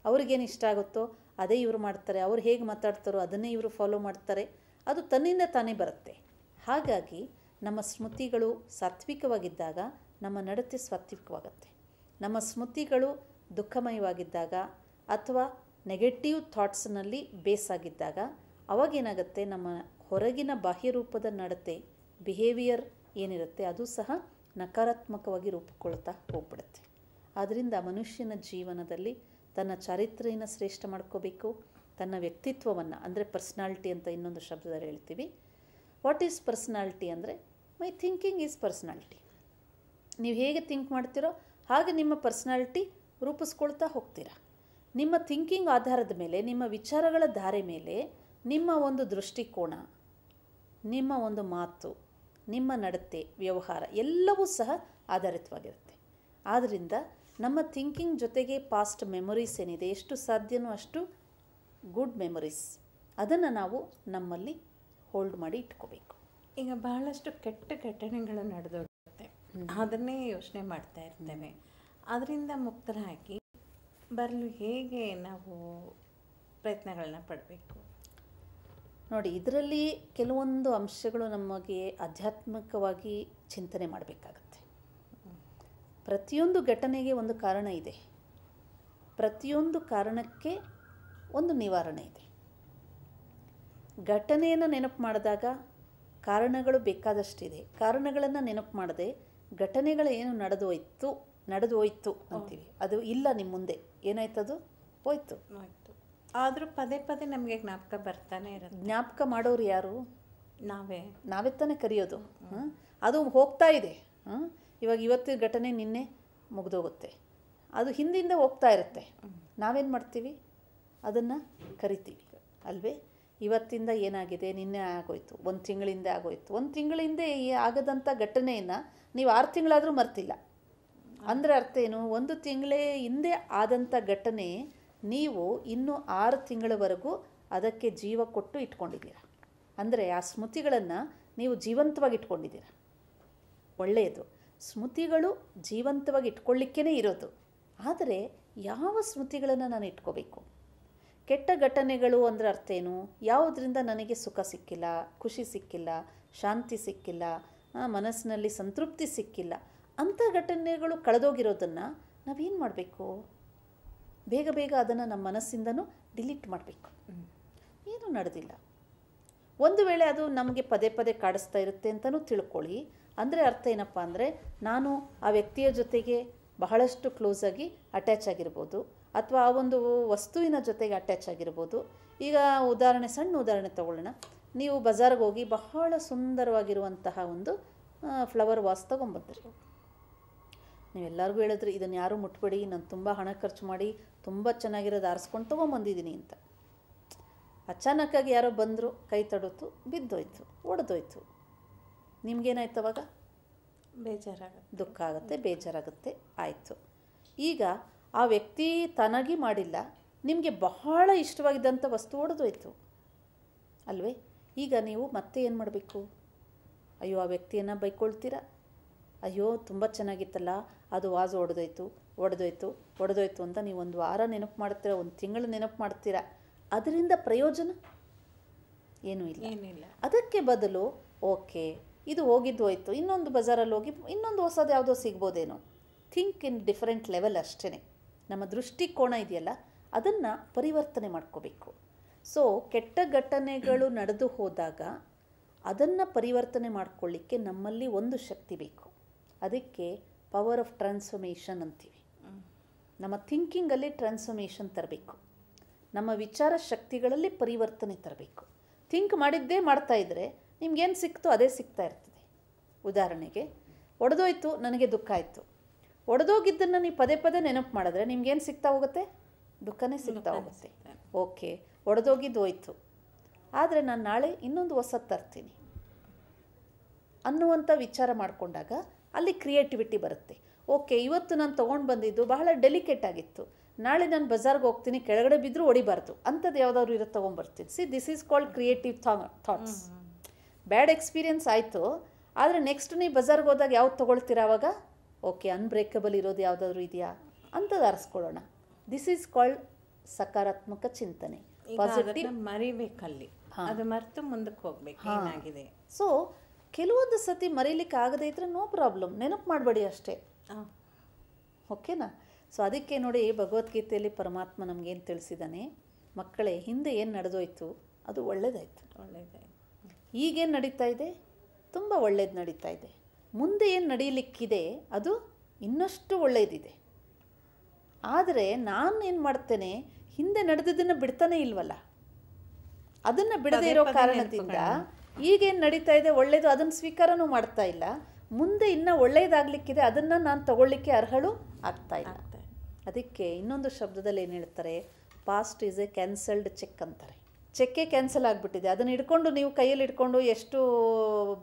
ಅವ್ರಿಗೇನು ಇಷ್ಟ ಆಗುತ್ತೋ ಅದೇ ಇವರು ಮಾಡ್ತಾರೆ, ಅವ್ರು ಹೇಗೆ ಮಾತಾಡ್ತಾರೋ ಅದನ್ನೇ ಇವರು ಫಾಲೋ ಮಾಡ್ತಾರೆ. ಅದು ತನ್ನಿಂದ ತಾನೇ ಬರುತ್ತೆ. ಹಾಗಾಗಿ ನಮ್ಮ ಸ್ಮೃತಿಗಳು ಸಾತ್ವಿಕವಾಗಿದ್ದಾಗ ನಮ್ಮ ನಡತೆ ಸಾತ್ವಿಕವಾಗುತ್ತೆ. ನಮ್ಮ ಸ್ಮೃತಿಗಳು ದುಃಖಮಯವಾಗಿದ್ದಾಗ ಅಥವಾ ನೆಗೆಟಿವ್ ಥಾಟ್ಸ್ನಲ್ಲಿ ಬೇಸಾಗಿದ್ದಾಗ ಅವಾಗೇನಾಗುತ್ತೆ, ನಮ್ಮ ಹೊರಗಿನ ಬಾಹ್ಯರೂಪದ ನಡತೆ, ಬಿಹೇವಿಯರ್ ಏನಿರುತ್ತೆ ಅದು ಸಹ ನಕಾರಾತ್ಮಕವಾಗಿ ರೂಪುಗೊಳ್ತಾ ಹೋಗ್ಬಿಡುತ್ತೆ. ಆದ್ದರಿಂದ ಮನುಷ್ಯನ ಜೀವನದಲ್ಲಿ ತನ್ನ ಚಾರಿತ್ರ್ಯನ ಶ್ರೇಷ್ಠ ಮಾಡ್ಕೋಬೇಕು, ತನ್ನ ವ್ಯಕ್ತಿತ್ವವನ್ನು, ಅಂದರೆ ಪರ್ಸ್ನಾಲಿಟಿ ಅಂತ ಇನ್ನೊಂದು ಶಬ್ದದಲ್ಲಿ ಹೇಳ್ತೀವಿ. ವಾಟ್ ಈಸ್ ಪರ್ಸ್ನಾಲಿಟಿ ಅಂದರೆ, ಮೈ ಥಿಂಕಿಂಗ್ ಈಸ್ ಪರ್ಸ್ನಾಲಿಟಿ. ನೀವು ಹೇಗೆ ಥಿಂಕ್ ಮಾಡ್ತೀರೋ ಹಾಗೆ ನಿಮ್ಮ ಪರ್ಸ್ನಾಲಿಟಿ ರೂಪಿಸ್ಕೊಳ್ತಾ ಹೋಗ್ತೀರಾ. ನಿಮ್ಮ ಥಿಂಕಿಂಗ್ ಆಧಾರದ ಮೇಲೆ, ನಿಮ್ಮ ವಿಚಾರಗಳ ಧಾರೆ ಮೇಲೆ ನಿಮ್ಮ ಒಂದು ದೃಷ್ಟಿಕೋನ, ನಿಮ್ಮ ಒಂದು ಮಾತು, ನಿಮ್ಮ ನಡತೆ, ವ್ಯವಹಾರ ಎಲ್ಲವೂ ಸಹ ಆಧಾರಿತವಾಗಿರುತ್ತೆ. ಆದ್ದರಿಂದ ನಮ್ಮ ಥಿಂಕಿಂಗ್ ಜೊತೆಗೆ ಪಾಸ್ಟ್ ಮೆಮೊರೀಸ್ ಏನಿದೆ, ಎಷ್ಟು ಸಾಧ್ಯನೋ ಅಷ್ಟು ಗುಡ್ ಮೆಮೊರೀಸ್, ಅದನ್ನು ನಾವು ನಮ್ಮಲ್ಲಿ ಹೋಲ್ಡ್ ಮಾಡಿ ಇಟ್ಕೋಬೇಕು. ಈಗ ಬಹಳಷ್ಟು ಕೆಟ್ಟ ಘಟನೆಗಳು ನಡೆದೋಗುತ್ತೆ, ಅದನ್ನೇ ಯೋಚನೆ ಮಾಡ್ತಾ ಇರ್ತೇವೆ. ಅದರಿಂದ ಮುಕ್ತರಾಗಿ ಬರಲು ಹೇಗೆ ನಾವು ಪ್ರಯತ್ನಗಳನ್ನ ಪಡಬೇಕು? ನೋಡಿ, ಇದರಲ್ಲಿ ಕೆಲವೊಂದು ಅಂಶಗಳು ನಮಗೆ ಆಧ್ಯಾತ್ಮಿಕವಾಗಿ ಚಿಂತನೆ ಮಾಡಬೇಕಾಗತ್ತೆ. ಪ್ರತಿಯೊಂದು ಘಟನೆಗೆ ಒಂದು ಕಾರಣ ಇದೆ, ಪ್ರತಿಯೊಂದು ಕಾರಣಕ್ಕೆ ಒಂದು ನಿವಾರಣೆ ಇದೆ. ಘಟನೆಯನ್ನು ನೆನಪು ಮಾಡಿದಾಗ ಕಾರಣಗಳು ಬೇಕಾದಷ್ಟಿದೆ. ಕಾರಣಗಳನ್ನು ನೆನಪು ಮಾಡದೆ ಘಟನೆಗಳು ಏನು ನಡೆದು ಹೋಯ್ತು ಅಂತೀವಿ, ಅದು ಇಲ್ಲ ನಿಮ್ಮ ಮುಂದೆ, ಏನಾಯ್ತದು ಹೋಯ್ತು. ಆದರೂ ಪದೇ ಪದೇ ನಮಗೆ ಜ್ಞಾಪಕ ಬರ್ತಾನೆ ಇರುತ್ತೆ. ಜ್ಞಾಪಕ ಮಾಡೋರು ಯಾರು? ನಾವೇ ತಾನೇ ಕರೆಯೋದು. ಅದು ಹೋಗ್ತಾ ಇದೆ. ಇವಾಗ ಇವತ್ತಿನ ಘಟನೆ ನಿನ್ನೆ ಮುಗಿದೋಗುತ್ತೆ, ಅದು ಹಿಂದಿಂದ ಹೋಗ್ತಾ ಇರುತ್ತೆ. ನಾವೇನು ಮಾಡ್ತೀವಿ, ಅದನ್ನು ಕರಿತೀವಿ ಅಲ್ವೇ? ಇವತ್ತಿಂದ ಏನಾಗಿದೆ, ನಿನ್ನೆ ಆಗೋಯ್ತು, ಒಂದು ತಿಂಗಳಿಂದ ಆಗೋಯ್ತು. ಒಂದು ತಿಂಗಳಿಂದ ಆಗದಂಥ ಘಟನೆಯನ್ನು ನೀವು 6 ತಿಂಗಳಾದರೂ ಮರ್ತಿಲ್ಲ ಅಂದರೆ ಅರ್ಥ ಏನು? ಒಂದು ತಿಂಗಳೇ ಹಿಂದೆ ಆದಂಥ ಘಟನೆ ನೀವು ಇನ್ನೂ 6 ತಿಂಗಳವರೆಗೂ ಅದಕ್ಕೆ ಜೀವ ಕೊಟ್ಟು ಇಟ್ಕೊಂಡಿದ್ದೀರ. ಅಂದರೆ ಆ ಸ್ಮೃತಿಗಳನ್ನು ನೀವು ಜೀವಂತವಾಗಿ ಇಟ್ಕೊಂಡಿದ್ದೀರ. ಒಳ್ಳೆಯದು, ಸ್ಮೃತಿಗಳು ಜೀವಂತವಾಗಿ ಇಟ್ಕೊಳ್ಳಿಕ್ಕೇ ಇರೋದು. ಆದರೆ ಯಾವ ಸ್ಮೃತಿಗಳನ್ನು ನಾನು ಇಟ್ಕೋಬೇಕು? ಕೆಟ್ಟ ಘಟನೆಗಳು ಅಂದರೆ ಅರ್ಥ ಏನು? ಯಾವುದರಿಂದ ನನಗೆ ಸುಖ ಸಿಕ್ಕಿಲ್ಲ, ಖುಷಿ ಸಿಕ್ಕಿಲ್ಲ, ಶಾಂತಿ ಸಿಕ್ಕಿಲ್ಲ, ಮನಸ್ಸಿನಲ್ಲಿ ಸಂತೃಪ್ತಿ ಸಿಕ್ಕಿಲ್ಲ, ಅಂಥ ಘಟನೆಗಳು ಕಳೆದೋಗಿರೋದನ್ನು ನಾವೇನು ಮಾಡಬೇಕು? ಬೇಗ ಬೇಗ ಅದನ್ನು ನಮ್ಮ ಮನಸ್ಸಿಂದನೂ ಡಿಲೀಟ್ ಮಾಡಬೇಕು. ಏನೂ ನಡೆದಿಲ್ಲ. ಒಂದು ವೇಳೆ ಅದು ನಮಗೆ ಪದೇ ಪದೇ ಕಾಡಿಸ್ತಾ ಇರುತ್ತೆ ಅಂತಲೂ ತಿಳ್ಕೊಳ್ಳಿ. ಅಂದರೆ ಅರ್ಥ ಏನಪ್ಪ ಅಂದರೆ, ನಾನು ಆ ವ್ಯಕ್ತಿಯ ಜೊತೆಗೆ ಬಹಳಷ್ಟು ಕ್ಲೋಸಾಗಿ ಅಟ್ಯಾಚ್ ಆಗಿರ್ಬೋದು, ಅಥವಾ ಆ ಒಂದು ವಸ್ತುವಿನ ಜೊತೆಗೆ ಅಟ್ಯಾಚ್ ಆಗಿರ್ಬೋದು. ಈಗ ಸಣ್ಣ ಉದಾಹರಣೆ ತಗೊಳ್ಳೋಣ. ನೀವು ಬಜಾರ್ಗೆ ಹೋಗಿ ಬಹಳ ಸುಂದರವಾಗಿರುವಂತಹ ಒಂದು ಫ್ಲವರ್ ವಾಸ್ ತೊಗೊಂಬಂದ್ರಿ. ನೀವೆಲ್ಲರಿಗೂ ಹೇಳಿದ್ರಿ, ಇದನ್ನು ಯಾರೂ ಮುಟ್ಬೇಡಿ, ನಾನು ತುಂಬ ಹಣ ಖರ್ಚು ಮಾಡಿ ತುಂಬ ಚೆನ್ನಾಗಿರೋದು ಆರಿಸ್ಕೊಂಡು ತೊಗೊಂಬಂದಿದ್ದೀನಿ ಅಂತ. ಅಚಾನಕ್ಕಾಗಿ ಯಾರೋ ಬಂದರು, ಕೈ ತಡೋತು, ಬಿದ್ದೋಯ್ತು, ಒಡೆದೋಯ್ತು. ನಿಮಗೇನಾಯ್ತು? ಅವಾಗ ಬೇಜಾರಾಗುತ್ತೆ, ದುಃಖ ಆಗುತ್ತೆ, ಬೇಜಾರಾಗುತ್ತೆ. ಆಯಿತು. ಈಗ ಆ ವ್ಯಕ್ತಿ ತನಗೆ ಮಾಡಿಲ್ಲ, ನಿಮಗೆ ಬಹಳ ಇಷ್ಟವಾಗಿದ್ದಂಥ ವಸ್ತು ಒಡೆದೋಯ್ತು ಅಲ್ವೇ? ಈಗ ನೀವು ಮತ್ತೆ ಏನು ಮಾಡಬೇಕು? ಅಯ್ಯೋ, ಆ ವ್ಯಕ್ತಿಯನ್ನು ಬೈಕೊಳ್ತೀರಾ, ಅಯ್ಯೋ ತುಂಬ ಚೆನ್ನಾಗಿತ್ತಲ್ಲ, ಅದು ವಾಸು ಒಡೆದೋಯ್ತು ಅಂತ ನೀವು 1 ವಾರ ನೆನಪು ಮಾಡ್ತೀರಾ, 1 ತಿಂಗಳು ನೆನಪು ಮಾಡ್ತೀರಾ. ಅದರಿಂದ ಪ್ರಯೋಜನ ಏನಿಲ್ಲ. ಅದಕ್ಕೆ ಬದಲು ಓಕೆ, ಇದು ಹೋಗಿದ್ದು ಹೋಯ್ತು, ಇನ್ನೊಂದು ಬಜಾರಲ್ಲಿ ಹೋಗಿ ಇನ್ನೊಂದು ಹೊಸದು ಯಾವುದೋ ಸಿಗ್ಬೋದೇನೋ. ಥಿಂಕ್ ಇನ್ ಡಿಫರೆಂಟ್ ಲೆವೆಲ್ ಅಷ್ಟೇ. ನಮ್ಮ ದೃಷ್ಟಿಕೋನ ಇದೆಯಲ್ಲ, ಅದನ್ನು ಪರಿವರ್ತನೆ ಮಾಡ್ಕೋಬೇಕು. ಸೊ ಕೆಟ್ಟ ಘಟನೆಗಳು ನಡೆದು ಹೋದಾಗ ಅದನ್ನು ಪರಿವರ್ತನೆ ಮಾಡ್ಕೊಳ್ಳಿಕ್ಕೆ ನಮ್ಮಲ್ಲಿ ಒಂದು ಶಕ್ತಿ ಬೇಕು. ಅದಕ್ಕೆ ಪವರ್ ಆಫ್ ಟ್ರಾನ್ಸ್ಫಾರ್ಮೇಷನ್ ಅಂತೀವಿ. ನಮ್ಮ ಥಿಂಕಿಂಗಲ್ಲಿ ಟ್ರಾನ್ಸ್ಫಾರ್ಮೇಷನ್ ತರಬೇಕು, ನಮ್ಮ ವಿಚಾರ ಶಕ್ತಿಗಳಲ್ಲಿ ಪರಿವರ್ತನೆ ತರಬೇಕು. ಥಿಂಕ್ ಮಾಡಿದ್ದೇ ಮಾಡ್ತಾಯಿದ್ರೆ ನಿಮ್ಗೇನು ಸಿಕ್ತೋ ಅದೇ ಸಿಗ್ತಾ ಇರ್ತದೆ. ಉದಾಹರಣೆಗೆ ಒಡೆದೋಯ್ತು, ನನಗೆ ದುಃಖ ಆಯಿತು. ಒಡೆದೋಗಿದ್ದನ್ನು ನೀವು ಪದೇ ಪದೇ ನೆನಪು ಮಾಡಿದ್ರೆ ನಿಮ್ಗೇನು ಸಿಗ್ತಾ ಹೋಗುತ್ತೆ? ದುಃಖನೇ ಸಿಗ್ತಾ ಹೋಗುತ್ತೆ. ಓಕೆ, ಒಡೆದೋಗಿದ್ದು ಹೋಯ್ತು, ಆದರೆ ನಾನು ನಾಳೆ ಇನ್ನೊಂದು ಹೊಸದು ತರ್ತೀನಿ ಅನ್ನುವಂಥ ವಿಚಾರ ಮಾಡಿಕೊಂಡಾಗ ಅಲ್ಲಿ ಕ್ರಿಯೇಟಿವಿಟಿ ಬರುತ್ತೆ. ಓಕೆ, ಇವತ್ತು ನಾನು ತೊಗೊಂಡು ಬಂದಿದ್ದು ಬಹಳ ಡೆಲಿಕೇಟ್ ಆಗಿತ್ತು, ನಾಳೆ ನಾನು ಬಜಾರ್ಗೆ ಹೋಗ್ತೀನಿ, ಕೆಳಗಡೆ ಬಿದ್ದರೂ ಹೊಡಿಬಾರ್ದು, ಅಂಥದ್ದು ಯಾವುದಾದ್ರು ಇರೋ ತೊಗೊಂಬರ್ತೀನಿ. See, this is called creative thoughts. Bad experience ಆಯಿತು, ಆದರೆ ನೆಕ್ಸ್ಟ್ ನೀವು ಬಜಾರ್ಗೆ ಹೋದಾಗ ಯಾವ್ದು ತೊಗೊಳ್ತೀರಾ ಆವಾಗ? ಓಕೆ, ಅನ್ಬ್ರೇಕಬಲ್ ಇರೋದು ಯಾವುದಾದ್ರೂ ಇದೆಯಾ ಅಂಥದ್ದು ಆರಿಸ್ಕೊಳ್ಳೋಣ. ದಿಸ್ ಈಸ್ ಕಾಲ್ಡ್ ಸಕಾರಾತ್ಮಕ ಚಿಂತನೆ, ಪಾಸಿಟಿವ್. ಮರಿಬೇಕಲ್ಲಿ, ಅದು ಮರೆತು ಮುಂದಕ್ಕೆ ಹೋಗ್ಬೇಕು ಏನಾಗಿದೆ. ಸೊ ಕೆಲವೊಂದು ಸತಿ ಮರೀಲಿಕ್ಕೆ ಆಗದೇ ಇದ್ರೆ ನೋ ಪ್ರಾಬ್ಲಮ್, ನೆನಪು ಮಾಡಬೇಡಿ ಅಷ್ಟೇ. ಓಕೆನಾ? ಸೊ ಅದಕ್ಕೆ ನೋಡಿ, ಭಗವದ್ಗೀತೆಯಲ್ಲಿ ಪರಮಾತ್ಮ ನಮಗೇನು ತಿಳಿಸಿದ್ದಾನೆ, ಮಕ್ಕಳೇ, ಹಿಂದೆ ಏನು ನಡೆದೋಯ್ತು ಅದು ಒಳ್ಳೆಯದಾಯಿತು, ಈಗೇನು ನಡೀತಾ ಇದೆ ತುಂಬ ಒಳ್ಳೇದು ನಡೀತಾ ಇದೆ, ಮುಂದೆ ಏನು ನಡೀಲಿಕ್ಕಿದೆ ಅದು ಇನ್ನಷ್ಟು ಒಳ್ಳೆಯದಿದೆ. ಆದರೆ ನಾನು ಏನು ಮಾಡ್ತೇನೆ, ಹಿಂದೆ ನಡೆದಿದ್ದನ್ನು ಬಿಡ್ತಾನೆ ಇಲ್ವಲ್ಲ, ಅದನ್ನು ಬಿಡದೇ ಇರೋ ಕಾರಣದಿಂದ ಈಗೇನು ನಡೀತಾ ಇದೆ ಒಳ್ಳೆಯದು ಅದನ್ನು ಸ್ವೀಕಾರನೂ ಮಾಡ್ತಾ ಇಲ್ಲ, ಮುಂದೆ ಇನ್ನೂ ಒಳ್ಳೆಯದಾಗಲಿಕ್ಕಿದೆ ಅದನ್ನು ನಾನು ತಗೊಳ್ಳಿಕ್ಕೆ ಅರ್ಹಳು ಆಗ್ತಾ ಇಲ್ಲ. ಅದಕ್ಕೆ ಇನ್ನೊಂದು ಶಬ್ದದಲ್ಲಿ ಏನು ಹೇಳ್ತಾರೆ, past is a cancelled cheque ಅಂತಾರೆ. ಚೆಕ್ಕೆ ಕ್ಯಾನ್ಸಲ್ ಆಗಿಬಿಟ್ಟಿದೆ, ಅದನ್ನು ಹಿಡ್ಕೊಂಡು ನೀವು ಕೈಯಲ್ಲಿ ಇಟ್ಕೊಂಡು ಎಷ್ಟು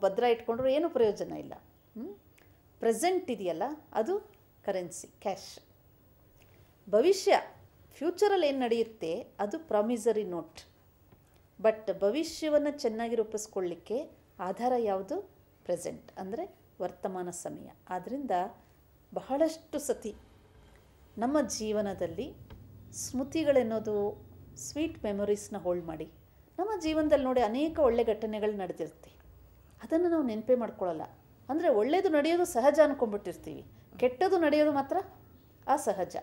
ಭದ್ರ ಇಟ್ಕೊಂಡ್ರು ಏನೂ ಪ್ರಯೋಜನ ಇಲ್ಲ. ಪ್ರೆಸೆಂಟ್ ಇದೆಯಲ್ಲ ಅದು ಕರೆನ್ಸಿ, ಕ್ಯಾಶ್. ಭವಿಷ್ಯ, ಫ್ಯೂಚರಲ್ಲಿ ಏನು ನಡೆಯುತ್ತೆ ಅದು ಪ್ರಾಮಿಸರಿ ನೋಟ್. ಬಟ್ ಭವಿಷ್ಯವನ್ನು ಚೆನ್ನಾಗಿ ರೂಪಿಸ್ಕೊಳ್ಳಿಕ್ಕೆ ಆಧಾರ ಯಾವುದು? ಪ್ರೆಸೆಂಟ್, ಅಂದರೆ ವರ್ತಮಾನ ಸಮಯ. ಆದ್ದರಿಂದ ಬಹಳಷ್ಟು ಸತಿ ನಮ್ಮ ಜೀವನದಲ್ಲಿ ಸ್ಮೃತಿಗಳೆನ್ನೋದು ಸ್ವೀಟ್ ಮೆಮೊರೀಸ್ನ ಹೋಲ್ಡ್ ಮಾಡಿ, ನಮ್ಮ ಜೀವನದಲ್ಲಿ ನೋಡಿ ಅನೇಕ ಒಳ್ಳೆ ಘಟನೆಗಳು ನಡೆದಿರುತ್ತೆ, ಅದನ್ನು ನಾವು ನೆನಪೇ ಮಾಡ್ಕೊಳ್ಳಲ್ಲ. ಅಂದರೆ ಒಳ್ಳೆಯದು ನಡೆಯೋದು ಸಹಜ ಅಂದ್ಕೊಂಡ್ಬಿಟ್ಟಿರ್ತೀವಿ, ಕೆಟ್ಟದ್ದು ನಡೆಯೋದು ಮಾತ್ರ ಅಸಹಜ.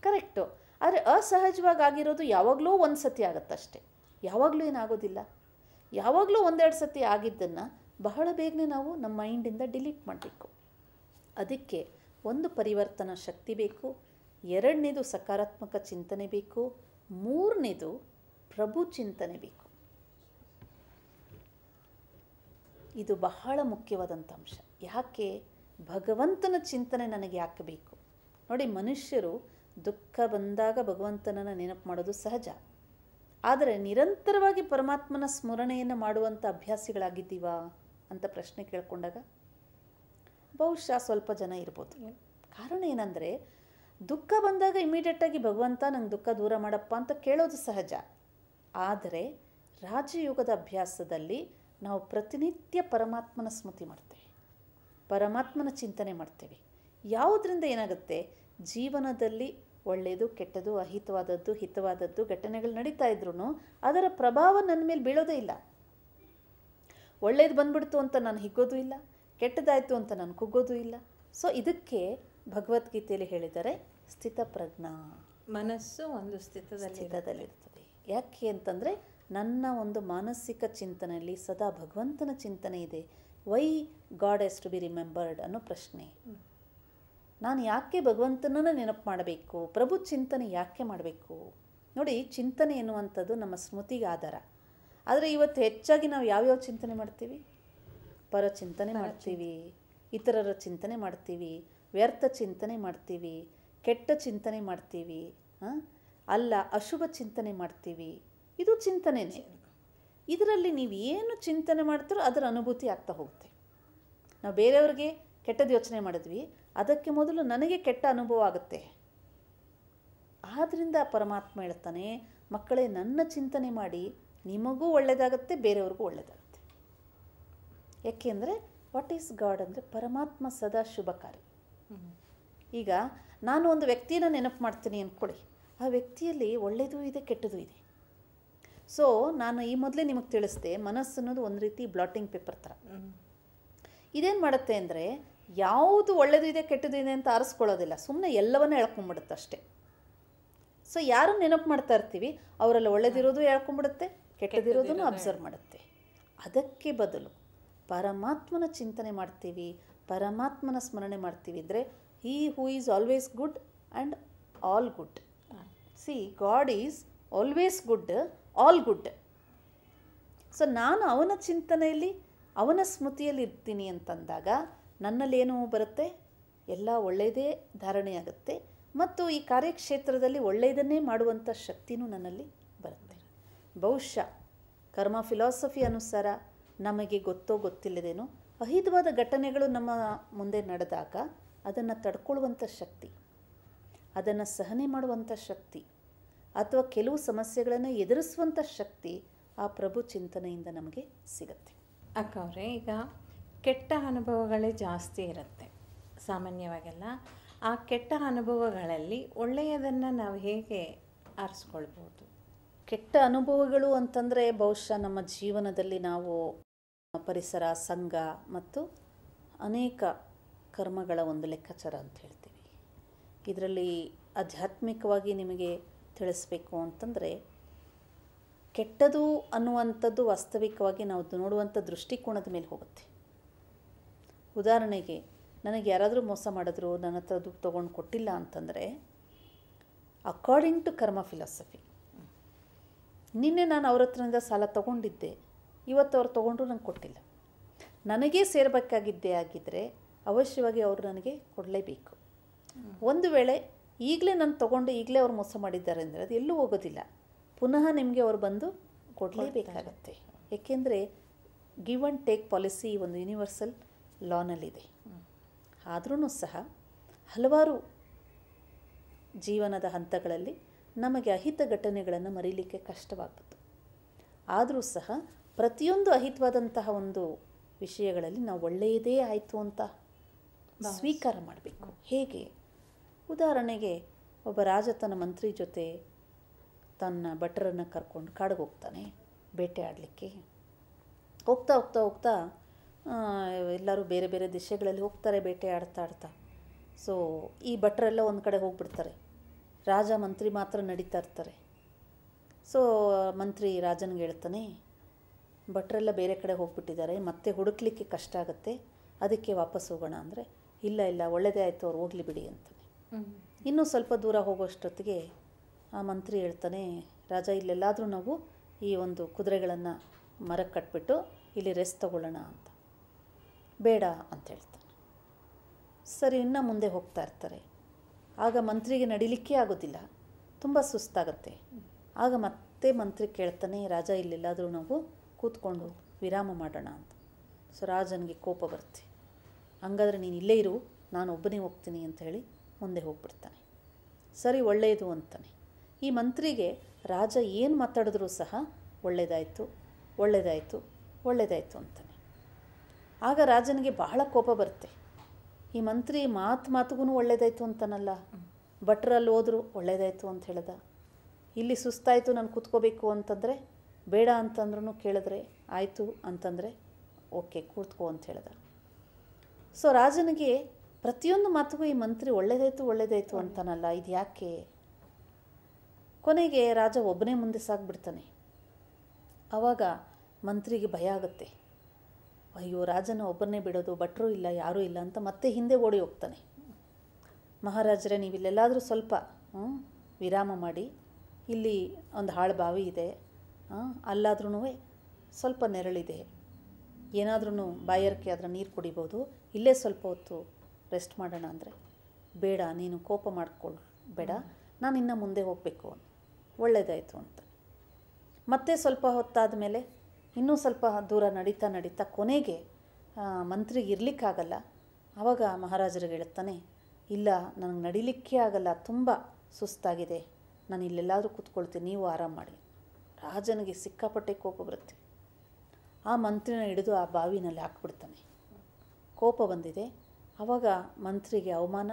ಕರೆಕ್ಟು. ಆದರೆ ಅಸಹಜವಾಗಿ ಆಗಿರೋದು ಯಾವಾಗಲೂ ಒಂದು ಸತಿ ಆಗುತ್ತಷ್ಟೆ, ಯಾವಾಗಲೂ ಏನಾಗೋದಿಲ್ಲ. ಯಾವಾಗಲೂ ಒಂದೆರಡು ಸತಿ ಆಗಿದ್ದನ್ನು ಬಹಳ ಬೇಗನೆ ನಾವು ನಮ್ಮ ಮೈಂಡಿಂದ ಡಿಲೀಟ್ ಮಾಡಬೇಕು. ಅದಕ್ಕೆ ಒಂದು ಪರಿವರ್ತನಾ ಶಕ್ತಿ ಬೇಕು, ಎರಡನೇದು ಸಕಾರಾತ್ಮಕ ಚಿಂತನೆ ಬೇಕು, ಮೂರನೇದು ಪ್ರಭು ಚಿಂತನೆ ಬೇಕು. ಇದು ಬಹಳ ಮುಖ್ಯವಾದಂಥ ಅಂಶ. ಯಾಕೆ ಭಗವಂತನ ಚಿಂತನೆ ನನಗೆ ಯಾಕೆ ಬೇಕು? ನೋಡಿ, ಮನುಷ್ಯರು ದುಃಖ ಬಂದಾಗ ಭಗವಂತನನ್ನು ನೆನಪು ಮಾಡೋದು ಸಹಜ, ಆದರೆ ನಿರಂತರವಾಗಿ ಪರಮಾತ್ಮನ ಸ್ಮರಣೆಯನ್ನು ಮಾಡುವಂಥ ಅಭ್ಯಾಸಿಗಳಾಗಿದ್ದೀವಾ ಅಂತ ಪ್ರಶ್ನೆ ಕೇಳ್ಕೊಂಡಾಗ ಬಹುಶಃ ಸ್ವಲ್ಪ ಜನ ಇರ್ಬೋದು. ಕಾರಣ ಏನಂದರೆ, ದುಃಖ ಬಂದಾಗ ಇಮಿಡಿಯೇಟಾಗಿ ಭಗವಂತ ನಂಗೆ ದುಃಖ ದೂರ ಮಾಡಪ್ಪ ಅಂತ ಕೇಳೋದು ಸಹಜ. ಆದರೆ ರಾಜಯೋಗದ ಅಭ್ಯಾಸದಲ್ಲಿ ನಾವು ಪ್ರತಿನಿತ್ಯ ಪರಮಾತ್ಮನ ಸ್ಮೃತಿ ಮಾಡ್ತೇವೆ, ಪರಮಾತ್ಮನ ಚಿಂತನೆ ಮಾಡ್ತೇವೆ. ಯಾವುದರಿಂದ ಏನಾಗುತ್ತೆ, ಜೀವನದಲ್ಲಿ ಒಳ್ಳೆಯದು ಕೆಟ್ಟದು ಅಹಿತವಾದದ್ದು ಹಿತವಾದದ್ದು ಘಟನೆಗಳು ನಡೀತಾ ಇದ್ರೂ ಅದರ ಪ್ರಭಾವ ನನ್ನ ಮೇಲೆ ಬೀಳೋದೇ ಇಲ್ಲ. ಒಳ್ಳೇದು ಬಂದ್ಬಿಡ್ತು ಅಂತ ನಾನು ಹಿಗ್ಗೋದು ಇಲ್ಲ, ಕೆಟ್ಟದಾಯಿತು ಅಂತ ನಾನು ಕುಗ್ಗೋದು ಇಲ್ಲ. ಸೊ ಇದಕ್ಕೆ ಭಗವದ್ಗೀತೆಯಲ್ಲಿ ಹೇಳಿದರೆ ಸ್ಥಿತಪ್ರಜ್ಞಾ, ಮನಸ್ಸು ಒಂದು ಸ್ಥಿತದಲ್ಲಿರ್ತದೆ. ಯಾಕೆ ಅಂತಂದರೆ ನನ್ನ ಒಂದು ಮಾನಸಿಕ ಚಿಂತನೆಯಲ್ಲಿ ಸದಾ ಭಗವಂತನ ಚಿಂತನೆ ಇದೆ. Why God has to be remembered ಅನ್ನೋ ಪ್ರಶ್ನೆ. ನಾನು ಯಾಕೆ ಭಗವಂತನನ್ನು ನೆನಪು ಮಾಡಬೇಕು, ಪ್ರಭು ಚಿಂತನೆ ಯಾಕೆ ಮಾಡಬೇಕು? ನೋಡಿ, ಚಿಂತನೆ ಎನ್ನುವಂಥದ್ದು ನಮ್ಮ ಸ್ಮೃತಿಗೆ ಆಧಾರ. ಆದರೆ ಇವತ್ತು ಹೆಚ್ಚಾಗಿ ನಾವು ಯಾವ್ಯಾವ ಚಿಂತನೆ ಮಾಡ್ತೀವಿ? ಪರ ಚಿಂತನೆ ಮಾಡ್ತೀವಿ, ಇತರರ ಚಿಂತನೆ ಮಾಡ್ತೀವಿ, ವ್ಯರ್ಥ ಚಿಂತನೆ ಮಾಡ್ತೀವಿ, ಕೆಟ್ಟ ಚಿಂತನೆ ಮಾಡ್ತೀವಿ, ಅಲ್ಲ ಅಶುಭ ಚಿಂತನೆ ಮಾಡ್ತೀವಿ. ಇದು ಚಿಂತನೆನೇ. ಇದರಲ್ಲಿ ನೀವು ಏನು ಚಿಂತನೆ ಮಾಡ್ತೀರೋ ಅದರ ಅನುಭೂತಿ ಆಗ್ತಾ ಹೋಗುತ್ತೆ. ನಾವು ಬೇರೆಯವ್ರಿಗೆ ಕೆಟ್ಟದ್ದು ಯೋಚನೆ ಮಾಡಿದ್ವಿ, ಅದಕ್ಕೆ ಮೊದಲು ನನಗೆ ಕೆಟ್ಟ ಅನುಭವ ಆಗುತ್ತೆ. ಆದ್ದರಿಂದ ಪರಮಾತ್ಮ ಹೇಳ್ತಾನೆ, ಮಕ್ಕಳೇ ನನ್ನ ಚಿಂತನೆ ಮಾಡಿ, ನಿಮಗೂ ಒಳ್ಳೆಯದಾಗುತ್ತೆ, ಬೇರೆಯವ್ರಿಗೂ ಒಳ್ಳೆಯದಾಗುತ್ತೆ. ಯಾಕೆಂದರೆ ವಾಟ್ ಈಸ್ ಗಾಡ್ ಅಂದರೆ ಪರಮಾತ್ಮ ಸದಾ ಶುಭಕಾರಿ. ಈಗ ನಾನು ಒಂದು ವ್ಯಕ್ತಿನ ನೆನಪು ಮಾಡ್ತೀನಿ ಅಂದ್ಕೊಳ್ಳಿ, ಆ ವ್ಯಕ್ತಿಯಲ್ಲಿ ಒಳ್ಳೆಯದು ಇದೆ ಕೆಟ್ಟದ್ದು ಇದೆ. ಸೊ ನಾನು ಈ ಮೊದಲೇ ನಿಮಗೆ ತಿಳಿಸ್ದೆ, ಮನಸ್ಸು ಅನ್ನೋದು ಒಂದು ರೀತಿ ಬ್ಲಾಟಿಂಗ್ ಪೇಪರ್ ಥರ. ಇದೇನು ಮಾಡುತ್ತೆ ಅಂದರೆ, ಯಾವುದು ಒಳ್ಳೆಯದು ಇದೆ ಕೆಟ್ಟದ್ದು ಇದೆ ಅಂತ ಆರಿಸ್ಕೊಳ್ಳೋದಿಲ್ಲ, ಸುಮ್ಮನೆ ಎಲ್ಲವನ್ನೂ ಎಳ್ಕೊಂಬಿಡುತ್ತೆ ಅಷ್ಟೇ. ಸೊ ಯಾರು ನೆನಪು ಮಾಡ್ತಾ ಇರ್ತೀವಿ ಅವರೆಲ್ಲ ಒಳ್ಳೆದಿರೋದು ಎಳ್ಕೊಂಬಿಡುತ್ತೆ, ಕೆಟ್ಟದಿರೋದನ್ನು ಅಬ್ಸರ್ವ್ ಮಾಡುತ್ತೆ. ಅದಕ್ಕೆ ಬದಲು ಪರಮಾತ್ಮನ ಚಿಂತನೆ ಮಾಡ್ತೀವಿ, ಪರಮಾತ್ಮನ ಸ್ಮರಣೆ ಮಾಡ್ತೀವಿ ಅಂದರೆ he who is always good and all good. See, God is always good, all good. So ನಾನು ಅವನ ಚಿಂತನೆಯಲ್ಲಿ ಅವನ ಸ್ಮೃತಿಯಲ್ಲಿ ಇರ್ತೀನಿ ಅಂತಂದಾಗ ನನ್ನಲ್ಲೇನು ಬರುತ್ತೆ, ಎಲ್ಲ ಒಳ್ಳೆಯದೇ ಧಾರಣೆಯಾಗುತ್ತೆ ಮತ್ತು ಈ ಕಾರ್ಯಕ್ಷೇತ್ರದಲ್ಲಿ ಒಳ್ಳೆಯದನ್ನೇ ಮಾಡುವಂಥ ಶಕ್ತಿನೂ ನನ್ನಲ್ಲಿ ಬರುತ್ತೆ. ಬಹುಶಃ ಕರ್ಮ ಫಿಲಾಸಫಿ ಅನುಸಾರ ನಮಗೆ ಗೊತ್ತೋ ಗೊತ್ತಿಲ್ಲದೇನೋ ಅಹಿತವಾದ ಘಟನೆಗಳು ನಮ್ಮ ಮುಂದೆ ನಡೆದಾಗ ಅದನ್ನು ತಡ್ಕೊಳ್ಳುವಂಥ ಶಕ್ತಿ, ಅದನ್ನು ಸಹನೆ ಮಾಡುವಂಥ ಶಕ್ತಿ ಅಥವಾ ಕೆಲವು ಸಮಸ್ಯೆಗಳನ್ನು ಎದುರಿಸುವಂಥ ಶಕ್ತಿ ಆ ಪ್ರಭು ಚಿಂತನೆಯಿಂದ ನಮಗೆ ಸಿಗುತ್ತೆ. ಅಕ್ಕ ಅವರೇ, ಈಗ ಕೆಟ್ಟ ಅನುಭವಗಳೇ ಜಾಸ್ತಿ ಇರುತ್ತೆ ಸಾಮಾನ್ಯವಾಗೆಲ್ಲ. ಆ ಕೆಟ್ಟ ಅನುಭವಗಳಲ್ಲಿ ಒಳ್ಳೆಯದನ್ನು ನಾವು ಹೇಗೆ ಆರಿಸ್ಕೊಳ್ಬೋದು? ಕೆಟ್ಟ ಅನುಭವಗಳು ಅಂತಂದರೆ ಬಹುಶಃ ನಮ್ಮ ಜೀವನದಲ್ಲಿ ನಾವು ಪರಿಸರ, ಸಂಘ ಮತ್ತು ಅನೇಕ ಕರ್ಮಗಳ ಒಂದು ಲೆಕ್ಕಾಚಾರ ಅಂತ ಹೇಳ್ತೀವಿ. ಇದರಲ್ಲಿ ಆಧ್ಯಾತ್ಮಿಕವಾಗಿ ನಿಮಗೆ ತಿಳಿಸ್ಬೇಕು ಅಂತಂದರೆ, ಕೆಟ್ಟದು ಅನ್ನುವಂಥದ್ದು ವಾಸ್ತವಿಕವಾಗಿ ನಾವು ನೋಡುವಂಥ ದೃಷ್ಟಿಕೋನದ ಮೇಲೆ ಹೋಗುತ್ತೆ. ಉದಾಹರಣೆಗೆ, ನನಗೆ ಯಾರಾದರೂ ಮೋಸ ಮಾಡಿದ್ರು, ನನ್ನ ಹತ್ರ ದುಡ್ಡು ತೊಗೊಂಡು ಕೊಟ್ಟಿಲ್ಲ ಅಂತಂದರೆ, ಅಕಾರ್ಡಿಂಗ್ ಟು ಕರ್ಮ ಫಿಲಾಸಫಿ, ನಿನ್ನೆ ನಾನು ಅವ್ರ ಹತ್ರದಿಂದ ಸಾಲ ತೊಗೊಂಡಿದ್ದೆ, ಇವತ್ತು ಅವ್ರು ತೊಗೊಂಡ್ರು ನಂಗೆ ಕೊಟ್ಟಿಲ್ಲ, ನನಗೇ ಸೇರಬೇಕಾಗಿದ್ದೇ ಆಗಿದ್ದರೆ ಅವಶ್ಯವಾಗಿ ಅವರು ನನಗೆ ಕೊಡಲೇಬೇಕು. ಒಂದು ವೇಳೆ ಈಗಲೇ ನಾನು ತೊಗೊಂಡು ಈಗಲೇ ಅವ್ರು ಮೋಸ ಮಾಡಿದ್ದಾರೆ ಅಂದರೆ ಅದು ಎಲ್ಲೂ ಹೋಗೋದಿಲ್ಲ, ಪುನಃ ನಿಮಗೆ ಅವ್ರು ಬಂದು ಕೊಡಲೇಬೇಕಾಗತ್ತೆ. ಏಕೆಂದರೆ ಗಿವ್ ಆ್ಯಂಡ್ ಟೇಕ್ ಪಾಲಿಸಿ ಒಂದು ಯೂನಿವರ್ಸಲ್ ಲಾನಲ್ಲಿದೆ. ಆದ್ರೂ ಸಹ ಹಲವಾರು ಜೀವನದ ಹಂತಗಳಲ್ಲಿ ನಮಗೆ ಅಹಿತ ಘಟನೆಗಳನ್ನು ಮರೀಲಿಕ್ಕೆ ಕಷ್ಟವಾಗ್ತದೆ. ಆದರೂ ಸಹ ಪ್ರತಿಯೊಂದು ಅಹಿತವಾದಂತಹ ಒಂದು ವಿಷಯಗಳಲ್ಲಿ ನಾವು ಒಳ್ಳೆಯದೇ ಆಯಿತು ಅಂತ ಸ್ವೀಕಾರ ಮಾಡಬೇಕು. ಹೇಗೆ? ಉದಾಹರಣೆಗೆ, ಒಬ್ಬ ರಾಜ ತನ್ನ ಮಂತ್ರಿ ಜೊತೆ ತನ್ನ ಭಟರನ್ನು ಕರ್ಕೊಂಡು ಕಾಡಿಗೆ ಹೋಗ್ತಾನೆ ಬೇಟೆ ಆಡಲಿಕ್ಕೆ. ಹೋಗ್ತಾ ಹೋಗ್ತಾ ಹೋಗ್ತಾ ಎಲ್ಲರೂ ಬೇರೆ ಬೇರೆ ದಿಶೆಗಳಲ್ಲಿ ಹೋಗ್ತಾರೆ ಬೇಟೆ ಆಡ್ತಾ. ಸೊ ಈ ಭಟರೆಲ್ಲ ಒಂದು ಕಡೆ ಹೋಗ್ಬಿಡ್ತಾರೆ, ರಾಜ ಮಂತ್ರಿ ಮಾತ್ರ ನಡೀತಾ ಇರ್ತಾರೆ. ಸೊ ಮಂತ್ರಿ ರಾಜನಿಗೆ ಹೇಳ್ತಾನೆ, ಭಟ್ರೆಲ್ಲ ಬೇರೆ ಕಡೆ ಹೋಗ್ಬಿಟ್ಟಿದ್ದಾರೆ, ಮತ್ತೆ ಹುಡುಕ್ಲಿಕ್ಕೆ ಕಷ್ಟ ಆಗುತ್ತೆ, ಅದಕ್ಕೆ ವಾಪಸ್ ಹೋಗೋಣ ಅಂದರೆ, ಇಲ್ಲ ಒಳ್ಳೆಯದೇ ಆಯಿತು, ಅವ್ರು ಹೋಗಲಿ ಬಿಡಿ ಅಂತಾನೆ. ಇನ್ನೂ ಸ್ವಲ್ಪ ದೂರ ಹೋಗೋಷ್ಟೊತ್ತಿಗೆ ಆ ಮಂತ್ರಿ ಹೇಳ್ತಾನೆ, ರಾಜ ಇಲ್ಲೆಲ್ಲಾದರೂ ನಾವು ಈ ಒಂದು ಕುದುರೆಗಳನ್ನು ಮರಕ್ಕೆ ಕಟ್ಬಿಟ್ಟು ಇಲ್ಲಿ ರೆಸ್ಟ್ ತಗೊಳ್ಳೋಣ ಅಂತ. ಬೇಡ ಅಂತ ಹೇಳ್ತಾನೆ. ಸರಿ, ಇನ್ನೂ ಮುಂದೆ ಹೋಗ್ತಾ ಇರ್ತಾರೆ. ಆಗ ಮಂತ್ರಿಗೆ ನಡಿಲಿಕ್ಕೇ ಆಗೋದಿಲ್ಲ, ತುಂಬ ಸುಸ್ತಾಗತ್ತೆ. ಆಗ ಮತ್ತೆ ಮಂತ್ರಿ ಕೇಳ್ತಾನೆ, ರಾಜ ಇಲ್ಲೆಲ್ಲಾದರೂ ನಾವು ಕೂತ್ಕೊಂಡು ವಿರಾಮ ಮಾಡೋಣ ಅಂತ. ಸೊ ರಾಜನಿಗೆ ಕೋಪ ಬರುತ್ತೆ. ಹಂಗಾದ್ರೆ ನೀನು ಇಲ್ಲೇ ಇರು, ನಾನು ಒಬ್ಬನೇ ಹೋಗ್ತೀನಿ ಅಂತ ಹೇಳಿ ಮುಂದೆ ಹೋಗ್ಬಿಡ್ತಾನೆ. ಸರಿ, ಒಳ್ಳೆಯದು ಅಂತಾನೆ. ಈ ಮಂತ್ರಿಗೆ ರಾಜ ಏನು ಮಾತಾಡಿದ್ರೂ ಸಹ ಒಳ್ಳೆಯದಾಯಿತು ಅಂತಾನೆ. ಆಗ ರಾಜನಿಗೆ ಬಹಳ ಕೋಪ ಬರುತ್ತೆ. ಈ ಮಂತ್ರಿ ಮಾತಿಗೂ ಒಳ್ಳೆಯದಾಯಿತು ಅಂತಾನಲ್ಲ, ಭಟ್ರಲ್ಲಿ ಹೋದ್ರು ಒಳ್ಳೆಯದಾಯಿತು ಅಂತ ಹೇಳ್ದ, ಇಲ್ಲಿ ಸುಸ್ತಾಯಿತು ನಾನು ಕೂತ್ಕೋಬೇಕು ಅಂತಂದರೆ ಬೇಡ ಅಂತಂದ್ರೂ ಕೇಳಿದ್ರೆ ಆಯಿತು ಅಂತಂದರೆ ಓಕೆ ಕೂತ್ಕೋ ಅಂತ ಹೇಳ್ದ. ಸೊ ರಾಜನಿಗೆ ಪ್ರತಿಯೊಂದು ಮಾತಿಗೂ ಈ ಮಂತ್ರಿ ಒಳ್ಳೆಯದಾಯಿತು ಅಂತಾನಲ್ಲ, ಇದು ಯಾಕೆ? ಕೊನೆಗೆ ರಾಜ ಒಬ್ಬನೇ ಮುಂದೆ ಸಾಗ್ಬಿಡ್ತಾನೆ. ಆವಾಗ ಮಂತ್ರಿಗೆ ಭಯ ಆಗುತ್ತೆ. ಅಯ್ಯೋ, ರಾಜನ ಒಬ್ಬರನ್ನೇ ಬಿಡೋದು, ಭಟ್ರು ಇಲ್ಲ, ಯಾರೂ ಇಲ್ಲ ಅಂತ ಮತ್ತೆ ಹಿಂದೆ ಓಡಿ ಹೋಗ್ತಾನೆ. ಮಹಾರಾಜರೇ, ನೀವು ಇಲ್ಲೆಲ್ಲಾದರೂ ಸ್ವಲ್ಪ ವಿರಾಮ ಮಾಡಿ, ಇಲ್ಲಿ ಒಂದು ಹಾಳು ಬಾವಿ ಇದೆ, ಅಲ್ಲಾದ್ರೂ ಸ್ವಲ್ಪ ನೆರಳಿದೆ, ಏನಾದ್ರೂ ಬಾಯಾರಿಕೆ ಆದರೆ ನೀರು ಕುಡಿಬೋದು, ಇಲ್ಲೇ ಸ್ವಲ್ಪ ಹೊತ್ತು ರೆಸ್ಟ್ ಮಾಡೋಣ ಅಂದರೆ, ಬೇಡ, ನೀನು ಕೋಪ ಬೇಡ, ನಾನು ಇನ್ನು ಮುಂದೆ ಹೋಗಬೇಕು, ಒಳ್ಳೆಯದಾಯಿತು ಅಂತ. ಮತ್ತೆ ಸ್ವಲ್ಪ ಹೊತ್ತಾದ ಮೇಲೆ ಇನ್ನೂ ಸ್ವಲ್ಪ ದೂರ ನಡೀತಾ ಕೊನೆಗೆ ಮಂತ್ರಿಗೆ ಇರಲಿಕ್ಕಾಗಲ್ಲ. ಆವಾಗ ಮಹಾರಾಜರಿಗೆ ಹೇಳ್ತಾನೆ, ಇಲ್ಲ, ನನಗೆ ನಡಿಲಿಕ್ಕೆ ಆಗಲ್ಲ, ತುಂಬ ಸುಸ್ತಾಗಿದೆ, ನಾನು ಇಲ್ಲೆಲ್ಲಾದರೂ ಕೂತ್ಕೊಳ್ತೀನಿ, ನೀವು ಆರಾಮ ಮಾಡಿ. ರಾಜನಿಗೆ ಸಿಕ್ಕಾಪಟ್ಟೆ ಕೋಪ ಬರುತ್ತೆ. ಆ ಮಂತ್ರಿನ ಹಿಡಿದು ಆ ಬಾವಿನಲ್ಲಿ ಹಾಕ್ಬಿಡ್ತಾನೆ. ಕೋಪ ಬಂದಿದೆ. ಆವಾಗ ಮಂತ್ರಿಗೆ ಅವಮಾನ,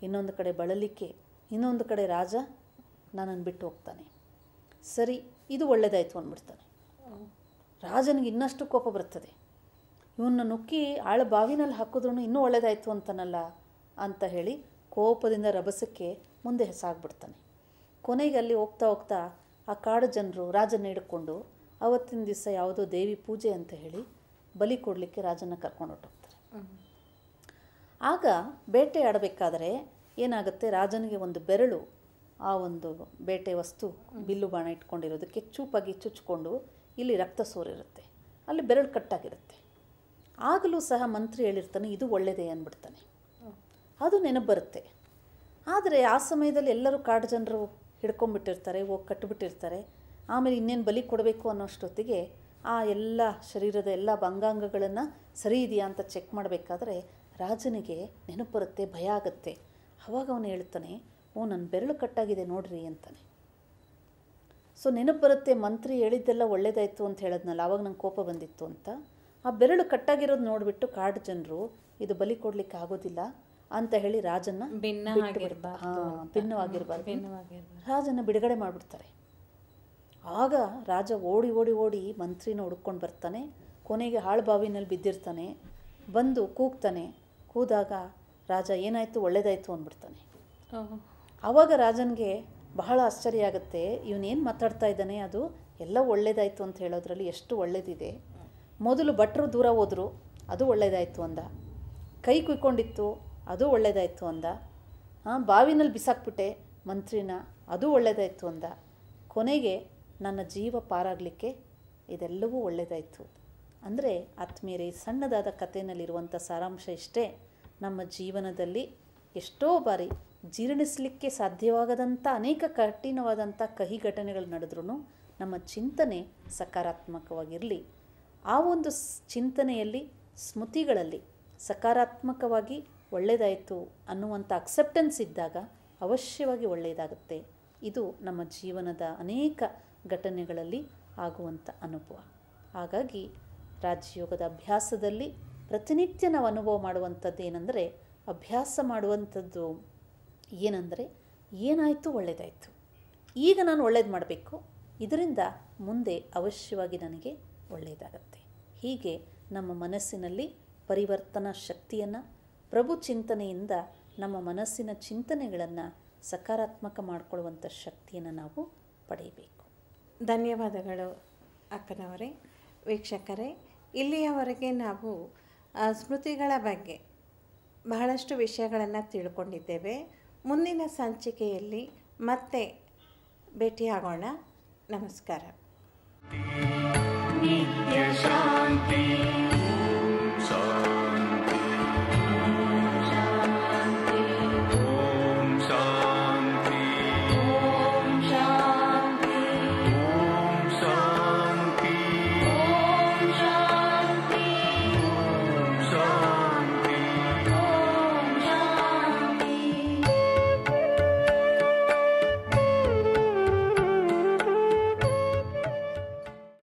ಇನ್ನೊಂದು ಕಡೆ ಬಳಲಿಕ್ಕೆ, ಇನ್ನೊಂದು ಕಡೆ ರಾಜ ನನ್ನನ್ನು ಬಿಟ್ಟು ಹೋಗ್ತಾನೆ. ಸರಿ, ಇದು ಒಳ್ಳೆಯದಾಯಿತು ಅಂದ್ಬಿಡ್ತಾನೆ. ರಾಜನಿಗೆ ಇನ್ನಷ್ಟು ಕೋಪ ಬರ್ತದೆ. ಇವನ್ನ ನುಕ್ಕಿ ಆಳ ಬಾವಿನಲ್ಲಿ ಹಾಕಿದ್ರೂ ಇನ್ನೂ ಒಳ್ಳೆಯದಾಯಿತು ಅಂತಾನಲ್ಲ ಅಂತ ಹೇಳಿ ಕೋಪದಿಂದ ರಭಸಕ್ಕೆ ಮುಂದೆ ಸಾಗ್ಬಿಡ್ತಾನೆ. ಕೊನೆಗೆ ಅಲ್ಲಿ ಹೋಗ್ತಾ ಆ ಕಾಡು ಜನರು ರಾಜನ ಹಿಡ್ಕೊಂಡು ಅವತ್ತಿನ ದಿವಸ ಯಾವುದೋ ದೇವಿ ಪೂಜೆ ಅಂತ ಹೇಳಿ ಬಲಿ ಕೊಡಲಿಕ್ಕೆ ರಾಜನ ಕರ್ಕೊಂಡು ಹೊರಟೋಗ್ತಾರೆ. ಆಗ ಬೇಟೆ ಆಡಬೇಕಾದ್ರೆ ಏನಾಗುತ್ತೆ, ರಾಜನಿಗೆ ಒಂದು ಬೆರಳು ಆ ಒಂದು ಬೇಟೆ ವಸ್ತು ಬಿಲ್ಲು ಬಾಣ ಇಟ್ಕೊಂಡಿರೋದಕ್ಕೆ ಚೂಪಾಗಿ ಚುಚ್ಕೊಂಡು ಇಲ್ಲಿ ರಕ್ತ ಸೋರಿರುತ್ತೆ, ಅಲ್ಲಿ ಬೆರಳು ಕಟ್ಟಾಗಿರುತ್ತೆ. ಆಗಲೂ ಸಹ ಮಂತ್ರಿ ಹೇಳಿರ್ತಾನೆ ಇದು ಒಳ್ಳೆಯದೇ ಅಂದ್ಬಿಡ್ತಾನೆ. ಅದು ನೆನಪು ಬರುತ್ತೆ. ಆದರೆ ಆ ಸಮಯದಲ್ಲಿ ಎಲ್ಲರೂ ಕಾಡು ಜನರು ಹಿಡ್ಕೊಂಡ್ಬಿಟ್ಟಿರ್ತಾರೆ, ಹೋಗಿ ಕಟ್ಟಿಬಿಟ್ಟಿರ್ತಾರೆ. ಆಮೇಲೆ ಇನ್ನೇನು ಬಲಿ ಕೊಡಬೇಕು ಅನ್ನೋಷ್ಟೊತ್ತಿಗೆ ಆ ಎಲ್ಲ ಶರೀರದ ಎಲ್ಲ ಅಂಗಾಂಗಗಳನ್ನು ಸರಿ ಇದೆಯಾ ಅಂತ ಚೆಕ್ ಮಾಡಬೇಕಾದ್ರೆ ರಾಜನಿಗೆ ನೆನಪು ಬರುತ್ತೆ, ಭಯ ಆಗುತ್ತೆ. ಆವಾಗ ಅವನು ಹೇಳ್ತಾನೆ, ಓ ನನ್ನ ಬೆರಳು ಕಟ್ಟಾಗಿದೆ ನೋಡ್ರಿ ಅಂತಾನೆ. ಸೊ ನೆನಪು ಬರುತ್ತೆ, ಮಂತ್ರಿ ಹೇಳಿದ್ದೆಲ್ಲ ಒಳ್ಳೇದಾಯಿತು ಅಂತ ಹೇಳಿದ್ನಲ್ಲ, ಆವಾಗ ನಂಗೆ ಕೋಪ ಬಂದಿತ್ತು ಅಂತ. ಆ ಬೆರಳು ಕಟ್ಟಾಗಿರೋದು ನೋಡಿಬಿಟ್ಟು ಕಾಡು ಜನರು ಇದು ಬಲಿ ಕೊಡಲಿಕ್ಕೆ ಆಗೋದಿಲ್ಲ ಅಂತ ಹೇಳಿ ರಾಜನ ಭಿನ್ನವಾಗಿರ್ಬಾರ್ದು ರಾಜನ ಬಿಡುಗಡೆ ಮಾಡಿಬಿಡ್ತಾರೆ. ಆಗ ರಾಜ ಓಡಿ ಓಡಿ ಓಡಿ ಮಂತ್ರಿನ ಹುಡ್ಕೊಂಡು ಬರ್ತಾನೆ. ಕೊನೆಗೆ ಹಾಳು ಬಾವಿನಲ್ಲಿ ಬಿದ್ದಿರ್ತಾನೆ. ಬಂದು ಕೂಗ್ತಾನೆ. ಕೂದಾಗ ರಾಜ ಏನಾಯಿತು ಒಳ್ಳೇದಾಯಿತು ಅಂದ್ಬಿಡ್ತಾನೆ. ಆವಾಗ ರಾಜನಿಗೆ ಬಹಳ ಆಶ್ಚರ್ಯ ಆಗುತ್ತೆ. ಇವನೇನು ಮಾತಾಡ್ತಾ ಇದ್ದಾನೆ, ಅದು ಎಲ್ಲ ಒಳ್ಳೇದಾಯಿತು ಅಂತ ಹೇಳೋದ್ರಲ್ಲಿ ಎಷ್ಟು ಒಳ್ಳೇದಿದೆ. ಮೊದಲು ಭಟ್ರು ದೂರ ಹೋದರು, ಅದು ಒಳ್ಳೇದಾಯಿತು ಅಂದ. ಕೈ ಕುಯ್ಕೊಂಡಿತ್ತು, ಅದು ಒಳ್ಳೇದಾಯಿತು ಅಂದ. ಬಾವಿನಲ್ಲಿ ಬಿಸಾಕ್ಬಿಟ್ಟೆ ಮಂತ್ರಿನ, ಅದು ಒಳ್ಳೇದಾಯಿತು ಅಂದ. ಕೊನೆಗೆ ನನ್ನ ಜೀವ ಪಾರಾಗಲಿಕ್ಕೆ ಇದೆಲ್ಲವೂ ಒಳ್ಳೇದಾಯಿತು. ಅಂದರೆ ಆತ್ಮೀಯರೇ, ಈ ಸಣ್ಣದಾದ ಕಥೆಯಲ್ಲಿರುವಂಥ ಸಾರಾಂಶ ಇಷ್ಟೇ. ನಮ್ಮ ಜೀವನದಲ್ಲಿ ಎಷ್ಟೋ ಬಾರಿ ಜೀರ್ಣಿಸಲಿಕ್ಕೆ ಸಾಧ್ಯವಾಗದಂಥ ಅನೇಕ ಕಠಿಣವಾದಂಥ ಕಹಿ ಘಟನೆಗಳು ನಡೆದ್ರೂ ನಮ್ಮ ಚಿಂತನೆ ಸಕಾರಾತ್ಮಕವಾಗಿರಲಿ. ಆ ಒಂದು ಚಿಂತನೆಯಲ್ಲಿ, ಸ್ಮೃತಿಗಳಲ್ಲಿ ಸಕಾರಾತ್ಮಕವಾಗಿ ಒಳ್ಳೆಯದಾಯಿತು ಅನ್ನುವಂಥ ಅಕ್ಸೆಪ್ಟೆನ್ಸ್ ಇದ್ದಾಗ ಅವಶ್ಯವಾಗಿ ಒಳ್ಳೆಯದಾಗುತ್ತೆ. ಇದು ನಮ್ಮ ಜೀವನದ ಅನೇಕ ಘಟನೆಗಳಲ್ಲಿ ಆಗುವಂಥ ಅನುಭವ. ಹಾಗಾಗಿ ರಾಜಯೋಗದ ಅಭ್ಯಾಸದಲ್ಲಿ ಪ್ರತಿನಿತ್ಯ ನಾವು ಅನುಭವ ಮಾಡುವಂಥದ್ದು ಏನಂದರೆ, ಅಭ್ಯಾಸ ಮಾಡುವಂಥದ್ದು ಏನಂದರೆ, ಏನಾಯಿತು ಒಳ್ಳೆಯದಾಯಿತು, ಈಗ ನಾನು ಒಳ್ಳೇದು ಮಾಡಬೇಕು, ಇದರಿಂದ ಮುಂದೆ ಅವಶ್ಯವಾಗಿ ನನಗೆ ಒಳ್ಳೆಯದಾಗತ್ತೆ. ಹೀಗೆ ನಮ್ಮ ಮನಸ್ಸಿನಲ್ಲಿ ಪರಿವರ್ತನಾ ಶಕ್ತಿಯನ್ನು, ಪ್ರಭು ಚಿಂತನೆಯಿಂದ ನಮ್ಮ ಮನಸ್ಸಿನ ಚಿಂತನೆಗಳನ್ನು ಸಕಾರಾತ್ಮಕ ಮಾಡಿಕೊಳ್ಳುವಂಥ ಶಕ್ತಿಯನ್ನು ನಾವು ಪಡೆಯಬೇಕು. ಧನ್ಯವಾದಗಳು ಅಕ್ಕನವರೇ. ವೀಕ್ಷಕರೇ, ಇಲ್ಲಿಯವರೆಗೆ ನಾವು ಸ್ಮೃತಿಗಳ ಬಗ್ಗೆ ಬಹಳಷ್ಟು ವಿಷಯಗಳನ್ನು ತಿಳ್ಕೊಂಡಿದ್ದೇವೆ. ಮುಂದಿನ ಸಂಚಿಕೆಯಲ್ಲಿ ಮತ್ತೆ ಭೇಟಿಯಾಗೋಣ. ನಮಸ್ಕಾರ. ನಿತ್ಯ ಶಾಂತಿ.